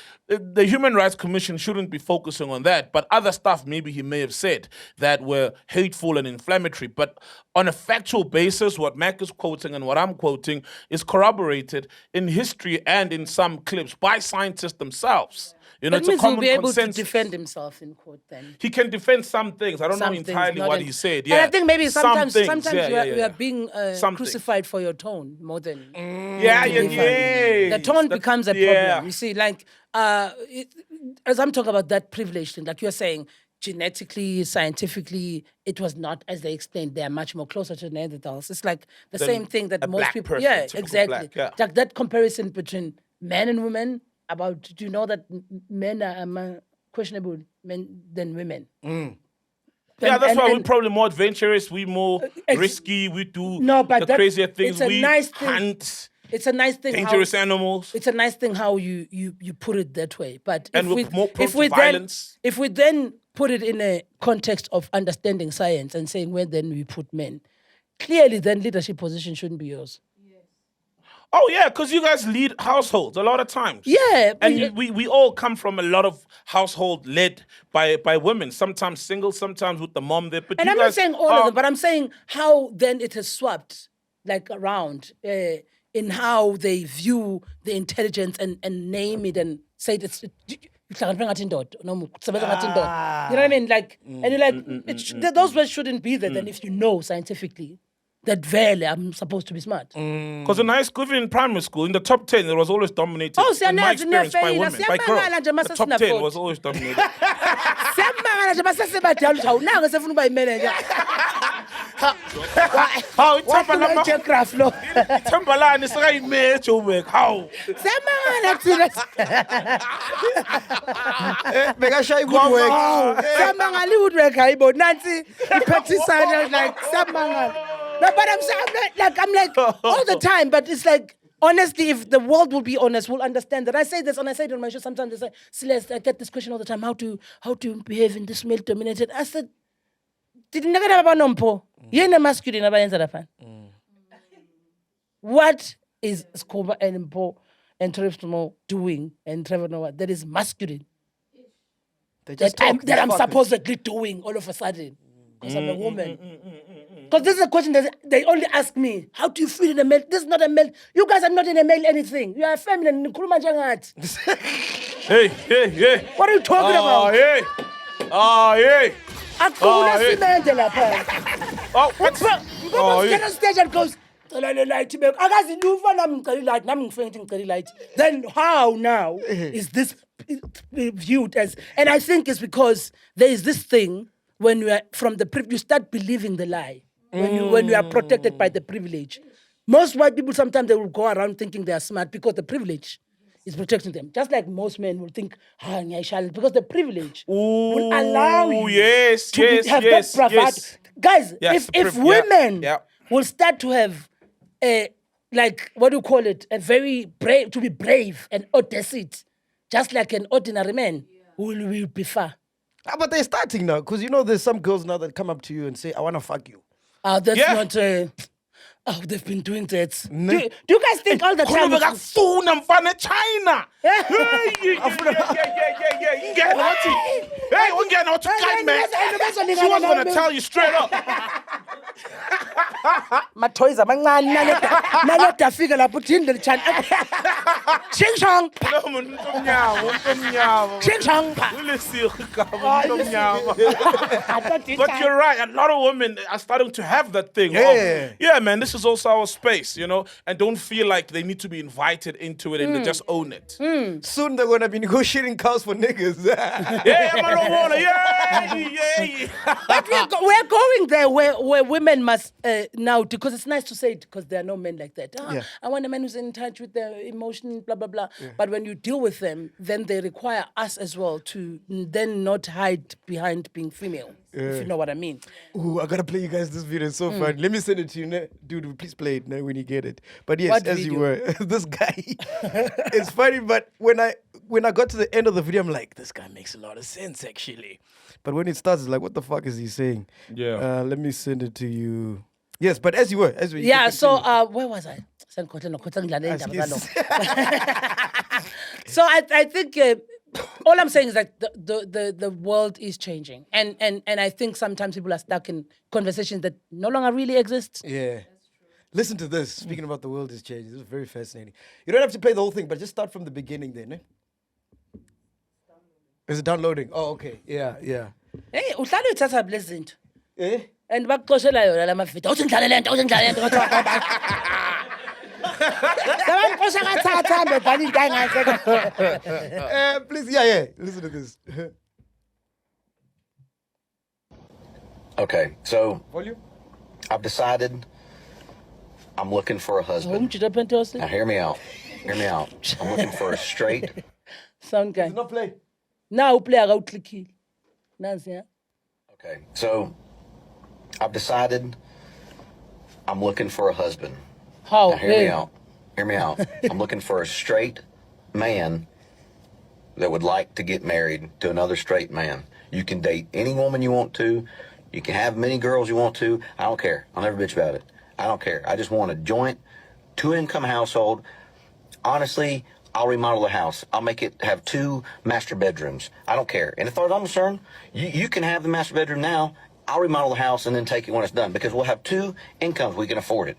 Human Rights Commission shouldn't be focusing on that, but other stuff maybe he may have said that were hateful and inflammatory. But on a factual basis, what Mac is quoting and what I'm quoting is corroborated in history and in some clips by scientists themselves. That means he'll be able to defend himself in court then. He can defend some things. I don't know entirely what he said. Yeah. But I think maybe sometimes you are being crucified for your tone more than... The tone becomes a problem. You see, like, as I'm talking about that privilege thing, like you're saying, genetically, scientifically, it was not as they explained. They are much more closer to Neanderthals. It's like the same thing that most people... exactly. Like that comparison between men and women... do you know that men are more questionable than women? That's why we're probably more adventurous, we're more risky, we do the crazier things, we hunt. It's a nice thing. Dangerous animals. It's a nice thing how you put it that way. But if we then put it in a context of understanding science and saying where then we put men, clearly then leadership position shouldn't be yours. Oh, yeah, because you guys lead households a lot of times. Yeah. And we all come from a lot of household led by women, sometimes single, sometimes with the mom there. But I'm not saying all of them, but I'm saying how then it has swapped like around in how they view the intelligence and name it and say it's... You know what I mean? Like, and you're like, those words shouldn't be there then if you know scientifically that really I'm supposed to be smart. Because in high school, even in primary school, in the top 10, it was always dominated, in my experience, by women, by girls. The top 10 was always dominated. How? No, but I'm like all the time, but it's like, honestly, if the world will be honest, we'll understand that. I say this, and I say it on my show sometimes. They say, Celeste, I get this question all the time, how to behave in this male-dominated. I said, didn't never have a nompo. You're masculine, What is Scuba and Mpo and Trevor doing and Trevor Noah that is masculine? That I'm supposedly doing all of a sudden because I'm a woman. Because this is a question that they only ask me. How do you feel in a male? This is not a male. You guys are not in a male anything. You are feminine. Hey. What are you talking about? Hey. What's wrong? Get on stage and goes, then how now is this viewed as... And I think it's because there is this thing when you are from the you start believing the lie. When you are protected by the privilege. Most white people, sometimes they will go around thinking they are smart because the privilege is protecting them. Just like most men will think, because the privilege will allow you to have that bravado. Yes. Guys, if women will start to have a, like, what do you call it? A very brave, to be brave and audacity, just like an ordinary man, will be far. But they're starting now, because there's some girls now that come up to you and say, I want to fuck you. That's not... they've been doing that. Do you guys think all the time... China. She was going to tell you straight up. Matoys amancane naleda fika lapho uthinde lichana. Ching chong. No, umuntu omnyama. Ching chong. But you're right. A lot of women are starting to have that thing. Yeah, man, this is also our space, and don't feel like they need to be invited into it and they just own it. Soon they're gonna be negotiating cows for niggas. Yeah, I'm a wanna. Yeah. But we're going there where women must now, because it's nice to say it because there are no men like that. I want a man who's in touch with their emotion, blah, blah, blah. Yeah. But when you deal with them, then they require us as well to then not hide behind being female, if you know what I mean. Ooh, I gotta play you guys this video. It's so fun. Let me send it to you. Dude, please play it when you get it. But yes, What as video? you were, this guy, it's funny, but when I got to the end of the video, I'm like, this guy makes a lot of sense, actually. But when it starts, it's like, what the fuck is he saying? Yeah. Let me send it to you. Yes, but as you were. Yeah, so where was I? So I think all I'm saying is that the world is changing. And I think sometimes people are stuck in conversations that no longer really exist. Yeah. Listen to this. Speaking about the world is changing. This is very fascinating. You don't have to play the whole thing, but just start from the beginning then. Eh? Is it downloading? Oh, okay. Yeah. Hey, uhlala uthatha lezinto. Eh? And bakuxoshela yona la mavidiyo. Awusindlale lento. Please, yeah. Listen to this. Okay, so Volume? I've decided I'm looking for a husband. Now hear me out. I'm looking for a straight. Sound guy. Did not play. Now play a clicky. Nancy. Okay, so I've decided I'm looking for a husband. How? Now hear me out. I'm looking for a straight man that would like to get married to another straight man. You can date any woman you want to. You can have many girls you want to. I don't care. I'll never bitch about it. I don't care. I just want a joint, 2-income household. Honestly, I'll remodel the house. I'll make it have 2 master bedrooms. I don't care. And as far as I'm concerned, you can have the master bedroom now. I'll remodel the house and then take it when it's done because we'll have 2 incomes. We can afford it.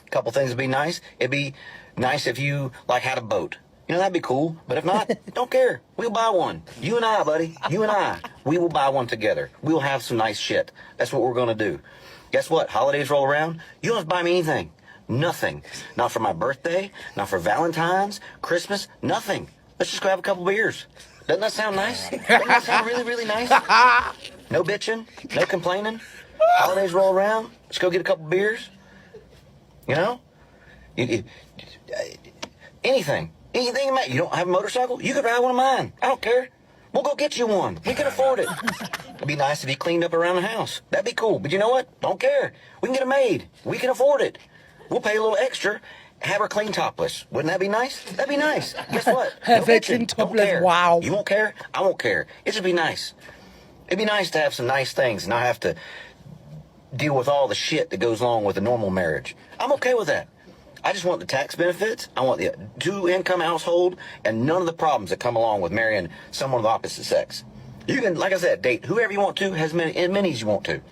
A couple things would be nice. It'd be nice if you had a boat. That'd be cool. But if not, don't care. We'll buy one. You and I, buddy. You and I. We will buy one together. We'll have some nice shit. That's what we're going to do. Guess what? Holidays roll around. You don't have to buy me anything. Nothing. Not for my birthday. Not for Valentine's, Christmas. Nothing. Let's just go have a couple beers. Doesn't that sound nice? Doesn't that sound really, really nice? No bitching. No complaining. Holidays roll around. Let's go get a couple beers. Anything. Anything, you don't have a motorcycle? You could ride one of mine. I don't care. We'll go get you one. We can afford it. It'd be nice if you cleaned up around the house. That'd be cool. But you know what? Don't care. We can get it made. We can afford it. We'll pay a little extra. Have her clean topless. Wouldn't that be nice? That'd be nice. Guess what? Have her clean topless. Wow. You won't care? I won't care. It should be nice. It'd be nice to have some nice things and not have to deal with all the shit that goes along with a normal marriage. I'm okay with that. I just want the tax benefits. I want the 2-income household and none of the problems that come along with marrying someone of the opposite sex. You can, like I said, date whoever you want to, as many as you want to.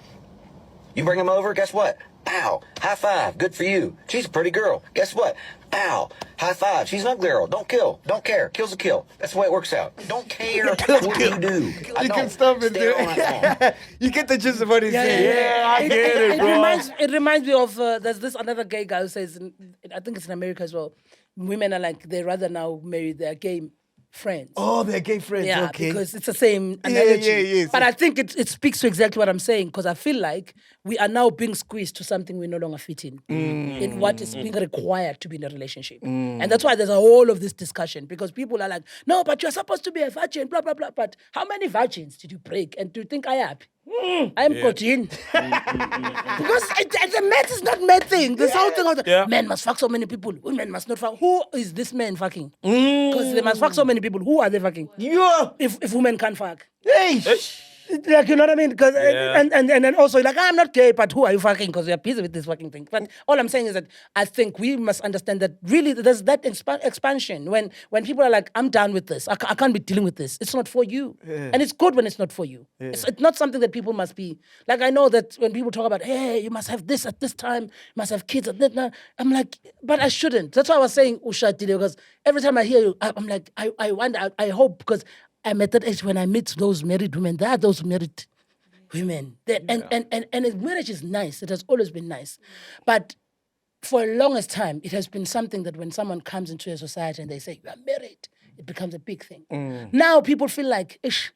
You bring them over, guess what? Pow, high five, good for you. She's a pretty girl. Guess what? Pow, high five. She's an ugly girl. Don't kill. Don't care. Kill's a kill. That's the way it works out. Don't care what you do. You can stop it there. You get the gist of what he's saying. Yeah, I get it, bro. It reminds me of, there's this another gay guy who says, I think it's in America as well, women are like, they rather now marry their gay friends. Oh, they're gay friends. Yeah, okay. because it's the same analogy. Yeah. But I think it speaks to exactly what I'm saying, because I feel like we are now being squeezed to something we no longer fit in what is being required to be in a relationship. And that's why there's a whole of this discussion, because people are like, no, but you're supposed to be a virgin, blah, blah, blah. But how many virgins did you break? And do you think I am? I'm Cotton. Because the math is not mathing. This whole thing of men must fuck so many people, women must not fuck. Who is this man fucking? Because they must fuck so many people. Who are they fucking? Yeah. If women can't fuck. Hey. Like, you know what I mean? Because and then also like, I'm not gay, but who are you fucking? Because you're busy with this fucking thing. But all I'm saying is that I think we must understand that really there's that expansion when people are like, I'm done with this. I can't be dealing with this. It's not for you, and it's good when it's not for you. It's not something that people must be like. I know that when people talk about, hey, you must have this at this time, you must have kids at that time. I'm like, but I shouldn't. That's why I was saying Usha Dile, because every time I hear you, I'm like, I wonder, I hope, because I'm at that age when I meet those married women. There are those married women. And marriage is nice. It has always been nice. But for the longest time, it has been something that when someone comes into a society and they say, you are married, it becomes a big thing. Now people feel like, ish,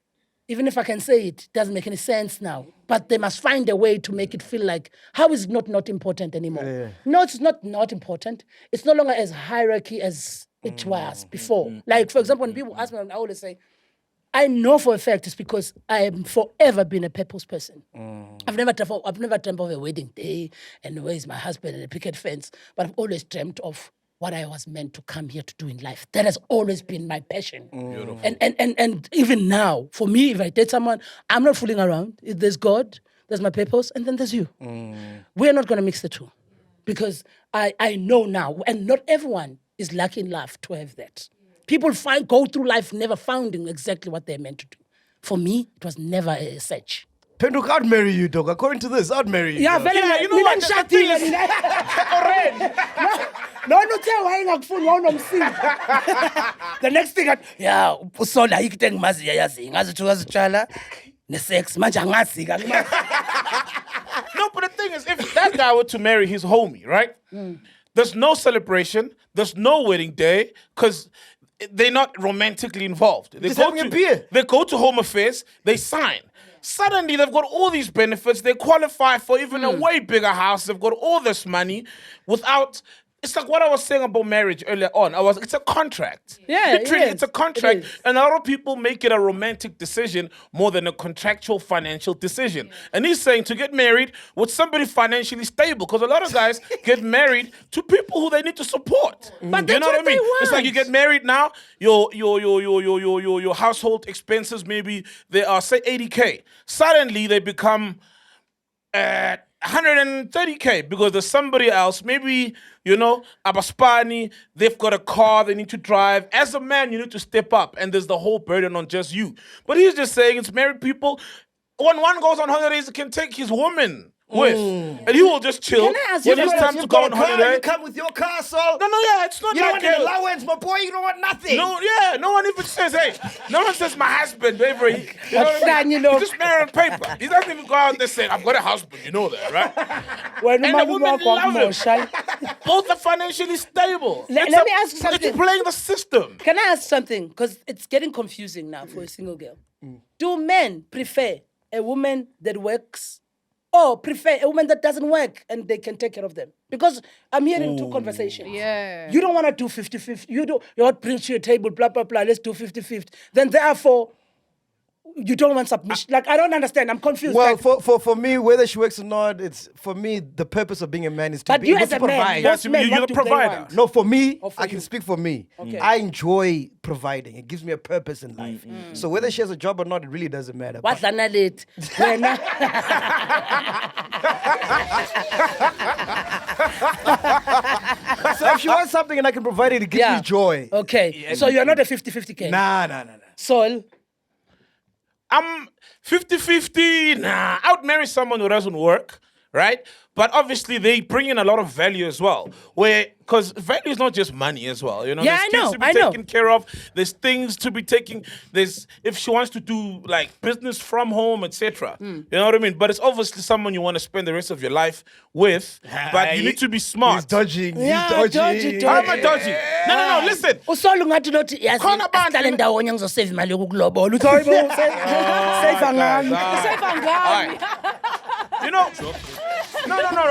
even if I can say it, doesn't make any sense now. But they must find a way to make it feel like, how is it not important anymore? No, it's not important. It's no longer as hierarchy as it was before. Like, for example, when people ask me, I always say, I know for a fact it's because I have forever been a purpose person. I've never dreamt of a wedding day and where is my husband and a picket fence, but I've always dreamt of what I was meant to come here to do in life. That has always been my passion. Beautiful. And even now, for me, if I date someone, I'm not fooling around. There's God, there's my purpose, and then there's you. We're not going to mix the two because I know now, and not everyone is lucky enough to have that. People go through life never finding exactly what they're meant to do. For me, it was never a search. Penduk, I'd marry you, dog. According to this, I'd marry you. Yeah, very Yeah, you know what? The thing is, the next thing, yeah, usola ikiteng mazi yayazi ngazichala nesex manje angazi. No, but the thing is, if that guy were to marry his homie, right? There's no celebration. There's no wedding day because they're not romantically involved. They Just having a beer. They go to Home Affairs. They sign. Suddenly, they've got all these benefits. They qualify for even a way bigger house. They've got all this money without... It's like what I was saying about marriage earlier on. It's a contract. Yeah, literally, it's a contract. It is. And a lot of people make it a romantic decision more than a contractual financial decision. And he's saying to get married with somebody financially stable, because a lot of guys get married to people who they need to support. But you know what I mean? want. It's like you get married now, your household expenses maybe they are say 80K. Suddenly they become 130K because there's somebody else, maybe, Abaspani, they've got a car they need to drive. As a man, you need to step up, and there's the whole burden on just you. But he's just saying it's married people. When one goes on holidays, he can take his woman with, and he will just chill. Can I ask when you it's a time to go on holiday. You come with your car, so... No, it's not You don't like want an allowance, my boy. You don't want nothing. no one even says, hey, no one says my husband, whatever. You know what I mean? He just married on paper. He doesn't even go out there saying, I've got a husband, you know that, right? And the women love him. Both are financially stable. Let me ask something. It's playing the system. Can I ask something? Because it's getting confusing now for a single girl. Do men prefer a woman that works or prefer a woman that doesn't work and they can take care of them? Because I'm hearing two conversations. Yeah. You don't want to do 50-50. You don't bring to your table, blah, blah, blah. Let's do 50-50. Then therefore, you don't want submission. Like, I don't understand. I'm confused. Well, like, for me, whether she works or not, it's for me, the purpose of being a man is to but be you able as to a man, provide. most men, you're what the do they provider. want? No, for me, Or for I can you? speak for me. Okay. I enjoy providing. It gives me a purpose in life. So whether she has a job or not, it really doesn't matter. What's But- Anele? So if she wants something and I can provide it, it gives me joy. Okay. So you're not a 50-50 case. Nah. Sol. I'm 50-50. Nah, I would marry someone who doesn't work, right? But obviously they bring in a lot of value as well. Because value is not just money as well. Yeah, there's I kids know, to be I know. taken care of. There's things to be taken. If she wants to do like business from home, etc. You know what I mean? But it's obviously someone you want to spend the rest of your life with. But you need to be smart. He's dodging. Yeah, He's dodging. dodgy. How am I dodging? No, listen. Usolo ngathi nothi yazi Khona abantu- asihlale ndawonye ngizosave imali yokukulobola. Uthi hayibo save angami. Save angami. You know, no.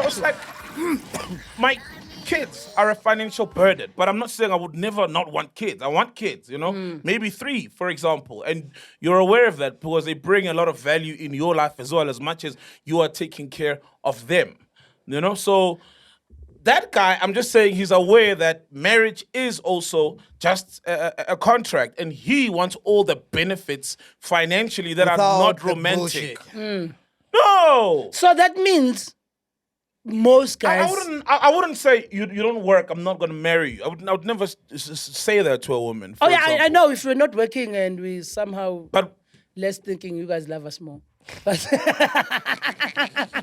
It's like my kids are a financial burden, but I'm not saying I would never not want kids. I want kids, maybe 3, for example. And you're aware of that because they bring a lot of value in your life as well, as much as you are taking care of them. So that guy, I'm just saying he's aware that marriage is also just a contract, and he wants all the benefits financially that are Without not the romantic. bullshit. No. So that means most guys. I wouldn't say you don't work, I'm not going to marry you. I would never say that to a woman. Oh for yeah, I example. know. If we're not working and we somehow But less thinking, you guys love us more. But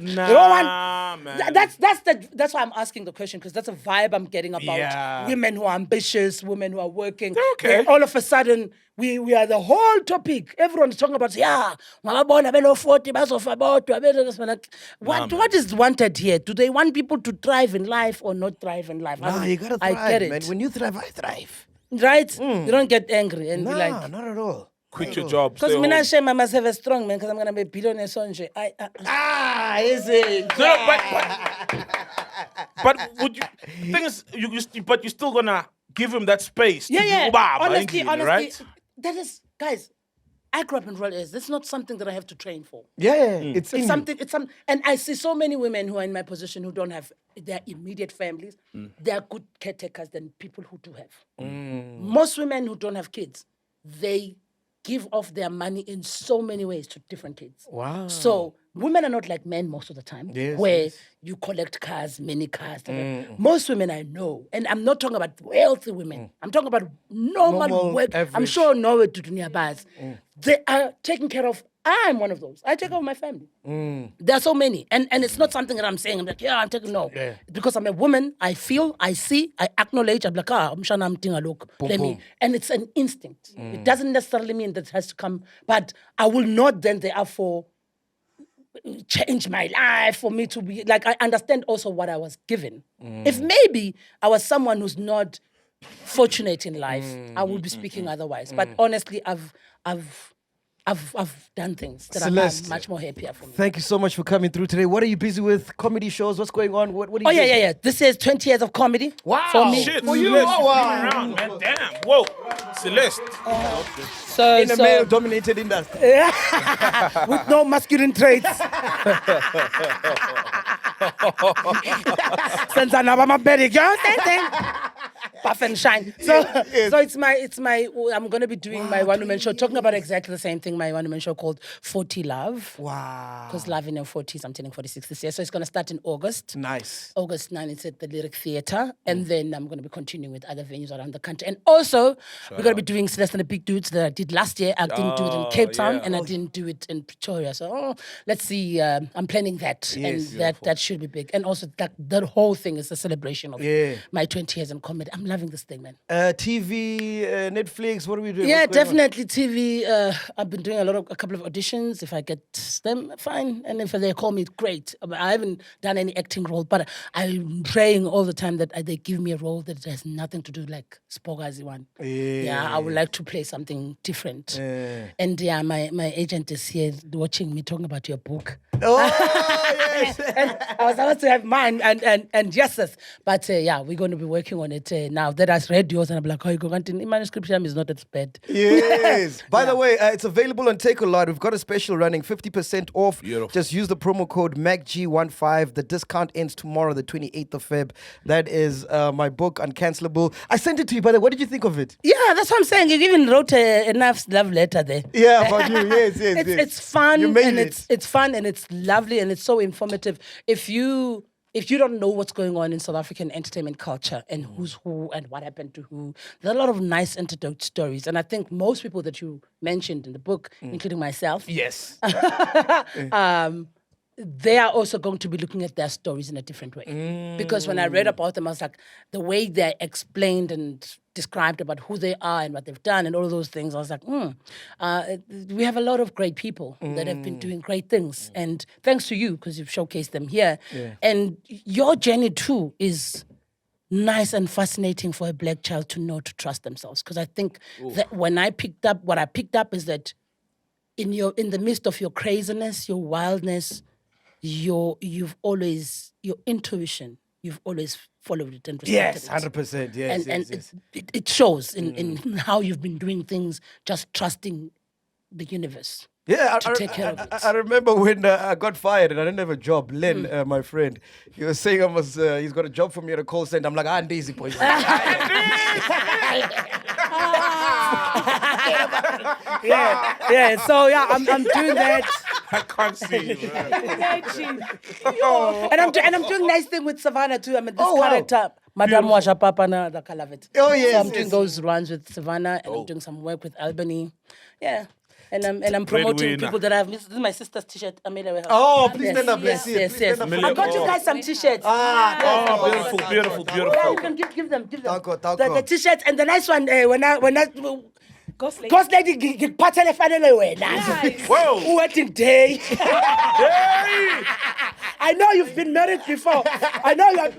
nah, you don't want, man. that's why I'm asking the question, because that's a vibe I'm getting about Yeah. women who are ambitious, women who are working. Okay. Then all of a sudden, we are the whole topic. Everyone's talking about, yeah, ngababona 40 bazofa bodwa. What is wanted here? Do they want people to thrive in life or not thrive in life? Nah, you gotta thrive, I get it. man. When you thrive, I thrive. Right? You don't get angry and be Nah, like, not at all. Quit your job. because stay me home. shame I must have a strong man because I'm gonna be billionaire sonje. Is it? No, but would you? The thing is, but you're still gonna give him that space. to Yeah. do ubaba Honestly, endlini, right? that is, guys. I grew up in rural areas. That's not something that I have to train for. Yeah, it's in It's you. something. And I see so many women who are in my position who don't have their immediate families. They are good caretakers than people who do have. Most women who don't have kids, they give off their money in so many ways to different kids. Wow. So women are not like men most of the time, Yes, where yes. you collect cars, many cars. Most women I know, and I'm not talking about wealthy women. I'm talking about normal work. I'm average. sure Norway to Dunia Baz. They are taken care of. I'm one of those. I take care of my family. There are so many. And it's not something that I'm saying. I'm like, yeah, I'm taking, no. Yeah. Because I'm a woman, I feel, I see, I acknowledge, I'm like, I'm sure I'm doing a look. Let me. And it's an instinct. It doesn't necessarily mean that it has to come, but I will not then therefore change my life for me to be, like, I understand also what I was given. If maybe I was someone who's not fortunate in life, I would be speaking otherwise. But honestly, I've done things that Celeste, are much more happier for me. Thank you so much for coming through today. What are you busy with? Comedy shows? What's going on? What are you Oh, yeah, busy- yeah. This is 20 years of comedy. Wow. For me. Shit, For you, Celeste, oh, you've wow. been around, man. Damn. Whoa, Celeste. So, In a male-dominated industry. with no masculine traits. Since I'm a baby girl, puff and shine. So it's my. I'm gonna be doing my one-woman show, talking about exactly the same thing. My one-woman show called 40 Love. Wow. Because love in your 40s, I'm turning 46 this year. So it's gonna start in August. Nice. August 9, it's at the Lyric Theatre. And then I'm going to be continuing with other venues around the country. And also, we're going to be doing Celeste and the Big Dudes that I did last year. I didn't do it in Cape Town, and I didn't do it in Pretoria. So let's see. I'm planning that. Yes. And that should be big. And also, that whole thing is a celebration of my 20 years in comedy. I'm loving this thing, man. TV, Netflix, what are we doing? Yeah, What's going on? definitely TV. I've been doing a couple of auditions. If I get them, fine. And if they call me, great. I haven't done any acting role, but I'm praying all the time that they give me a role that has nothing to do like Spogazi one. Yeah, I would like to play something different. And yeah, my agent is here watching me talking about your book. Oh, yes. And I was about to have mine and yeses. But yeah, we're going to be working on it now. That I read yours and I'm like, oh, you go in manuscript is not that bad. Yes. By the way, it's available on Take a Lot. We've got a special running, 50% off. Beautiful. Just use the promo code MacG15. The discount ends tomorrow, the 28th of Feb. That is my book, Uncancelable. I sent it to you, by the way. What did you think of it? Yeah, that's what I'm saying. You even wrote enough love letter there. Yeah, about you. Yes. It's fun. You made and it. It's fun and it's lovely and it's so informative. If you don't know what's going on in South African entertainment culture and who's who and what happened to who, there are a lot of nice anecdote stories. And I think most people that you mentioned in the book, including myself, Yes. they are also going to be looking at their stories in a different way. Because when I read about them, I was like, the way they're explained and described about who they are and what they've done and all of those things, I was like, we have a lot of great people that have been doing great things. And thanks to you, because you've showcased them here. Yeah. And your journey too is nice and fascinating for a black child to know to trust themselves. Because I think that what I picked up is that in the midst of your craziness, your wildness, your intuition, you've always followed it and respected Yes, it. 100%. Yes, And it shows in how you've been doing things, just trusting the universe. Yeah, to take care of it. I remember when I got fired and I didn't have a job. Len, my friend, he was saying he's got a job for me at a call center. I'm like, I'm busy, boy. Yeah. So yeah, I'm doing that. I can't see you, man. And I'm doing nice thing with Savannah too. I mean, this wow. character, Madame Washa Papa na the Kalavet. Oh, yes, So I'm doing yes. those runs with Savannah, and I'm doing some work with Albany. Yeah. And I'm promoting Breadwinner. people that I've missed. This is my sister's t-shirt, Anele Mdoda. Oh, please stand up. Let's see it. Yes, Please yes. stand up. I got you guys some t-shirts. Oh, beautiful, beautiful, Yeah, you beautiful. can give them. Tanko. The t-shirts and the nice one. When I Ghost lady ngikuphathele fanele wena. Whoa. Wedding day. Hey! I know you've been married before. I know you're.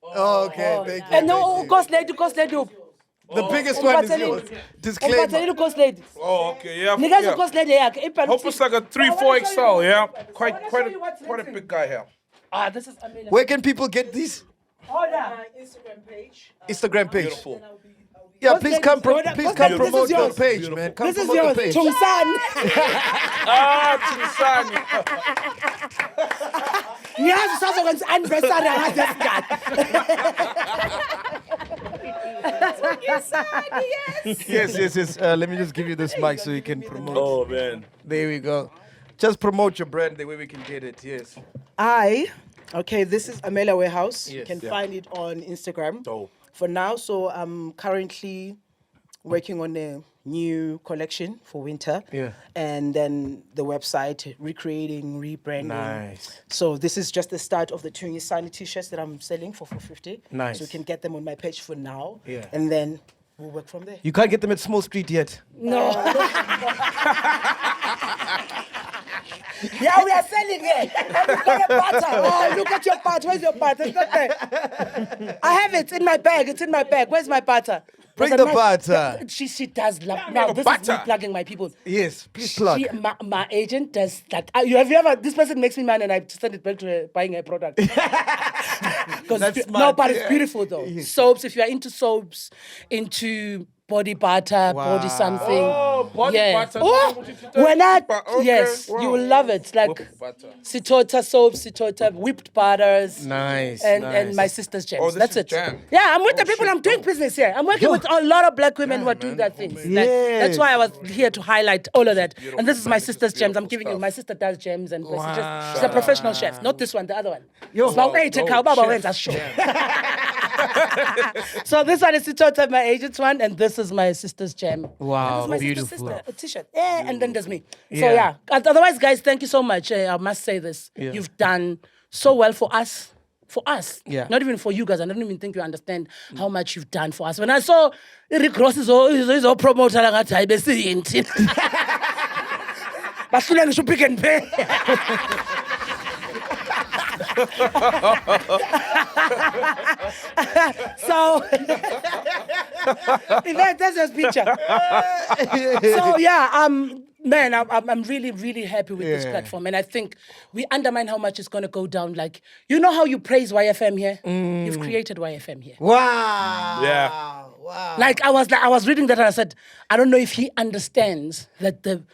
Oh, okay, thank you. And no, ghost lady. The biggest one is yours. Disclaimer. Ghost lady. Oh, okay, yeah. Niggas yeah. ghost lady. Hope it's like a 3-4 XL, yeah. Quite a big guy here. This is amazing. Where can people get these? Hold on. Instagram page. Beautiful. Yeah, please come promote This is the yours. page, man. Come This is promote yours. the page. Tungsan. Chinsani. Ngiyazi usazokwenza anniversary ngathi Yes. Let me just give you this mic so you can promote. Oh, man. There we go. Just promote your brand the way we can get it. Yes. This is Amela Warehouse. You Yes. can find it on Instagram Dope. for now. So I'm currently working on a new collection for winter. Yeah. And then the website, recreating, rebranding. Nice. So this is just the start of the T&Cs Sunny t-shirts that I'm selling for $450. Nice. So you can get them on my page for now. Yeah. And then we'll work from there. You can't get them at Small Street yet. No. Yeah, we are selling it. And we've got a butter. Oh, look at your butter. Where's your butter? It's not there. I have it. It's in my bag. It's in my bag. Where's my butter? Bring There's a the butter. She does love. Now, this is butter. me plugging my people. Yes, please plug. My agent does that. Have you ever? This person makes me mad, and I send it back to her buying a product. That's smart. No, but it's Yeah. beautiful though. Yes. Soaps. If you are into soaps, into body butter, body something. Oh, body butter. Oh, when I Okay. yes, Wow. you will love it. Like Whipped butter. Sitota soaps, Sitota whipped butters. Nice, And nice. my sister's gems. Oh, this That's is it. jam. Yeah, I'm with the people. I'm doing business here. I'm working with a lot of black women who are doing that thing. That's why I was here to highlight all of that. And this is my sister's gems. I'm giving you. My sister does gems, and she's a professional chef. Not this one, the other one. So this one is Sitota, my agent's one, and this is my sister's gem. Wow, And this is my beautiful. sister's sister, a t-shirt. Yeah, and then there's me. So yeah. Otherwise, guys, thank you so much. I must say this. Yeah. You've done so well for us. For us. Yeah. Not even for you guys. I don't even think you understand how much you've done for us. When I saw Rick Ross is all promoter like that, I see it. But still, I should pick and pay. So, that's his picture. So yeah, man, I'm really, really happy with this platform, and I think we undermine how much it's gonna go down. Like, you know how you praise YFM here? You've created YFM here. Wow. Yeah. Wow. Like I was reading that and I said, I don't know if he understands that the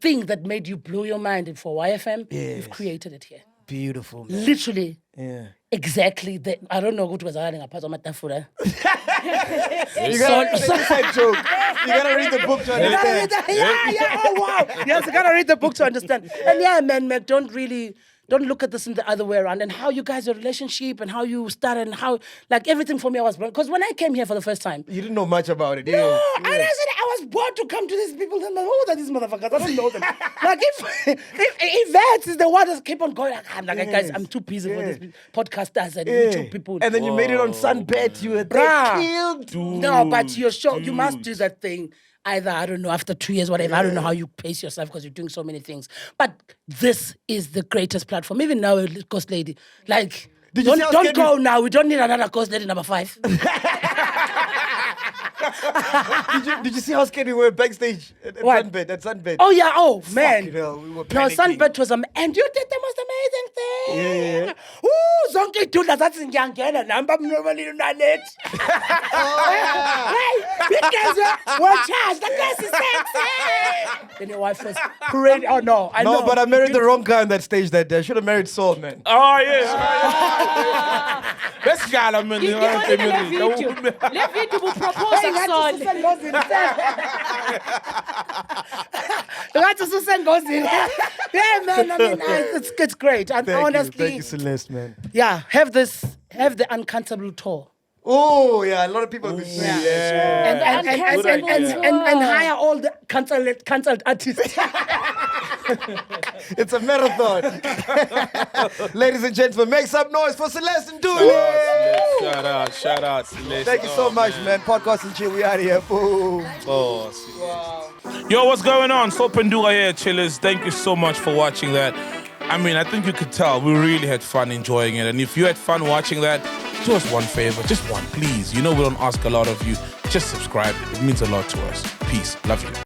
thing that made you blow your mind for YFM, you've created it here. Beautiful, man. Literally. Yeah. Exactly. I don't know what was happening apart from Matafura. You gotta read the book to understand. Oh wow. Yes, you gotta read the book to understand. And yeah, man, Mac, don't look at this in the other way around, and how you guys, your relationship and how you started and how, like, everything for me, I was, because when I came here for the first time. You didn't know much about it, No, and I said, I was born to come to these people. Who are these motherfuckers? I don't know them. Like, if that is the one that keep on going, guys, I'm too busy for these podcasters and YouTube people. And then you made it on Sunbet. You were killed. No, but your show, you must do that thing. Either, I don't know, after 2 years, whatever. I don't know how you pace yourself because you're doing so many things. But this is the greatest platform. Even now, Ghost Lady. Like, don't go now. We don't need another Ghost Lady number 5. Did you see how scared we were backstage at Sunbet? Oh, yeah. Oh, man. Hell, we were No, panicking. Sunbet was and you did the most amazing thing. Yeah. Ooh, zonke idudla zathi ngiyangena namba normally unalet. Hey, because we're charged. This is sexy. Then your wife was praying. Oh no, I know. No, but I married the wrong guy on that stage that day. I should have married Saul, man. Oh, yes. Best guy, man. Le video will propose a son. Yeah, man. I mean, it's great. And honestly, Thank you, Celeste, man. yeah, have the uncountable tour. Oh, yeah, a lot of people have been saying that. And hire all the cancelled artists. It's a marathon. Ladies and gentlemen, make some noise for Celeste and NTULI. Shout out, Celeste. Thank you so much, man. Podcast and chill. We out of here. Boom. Oh, yo, what's going on? Soap and Dua here, chillers. Thank you so much for watching that. I mean, I think you could tell we really had fun enjoying it. And if you had fun watching that, do us one favor, just one, please. You know we don't ask a lot of you. Just subscribe. It means a lot to us. Peace. Love you.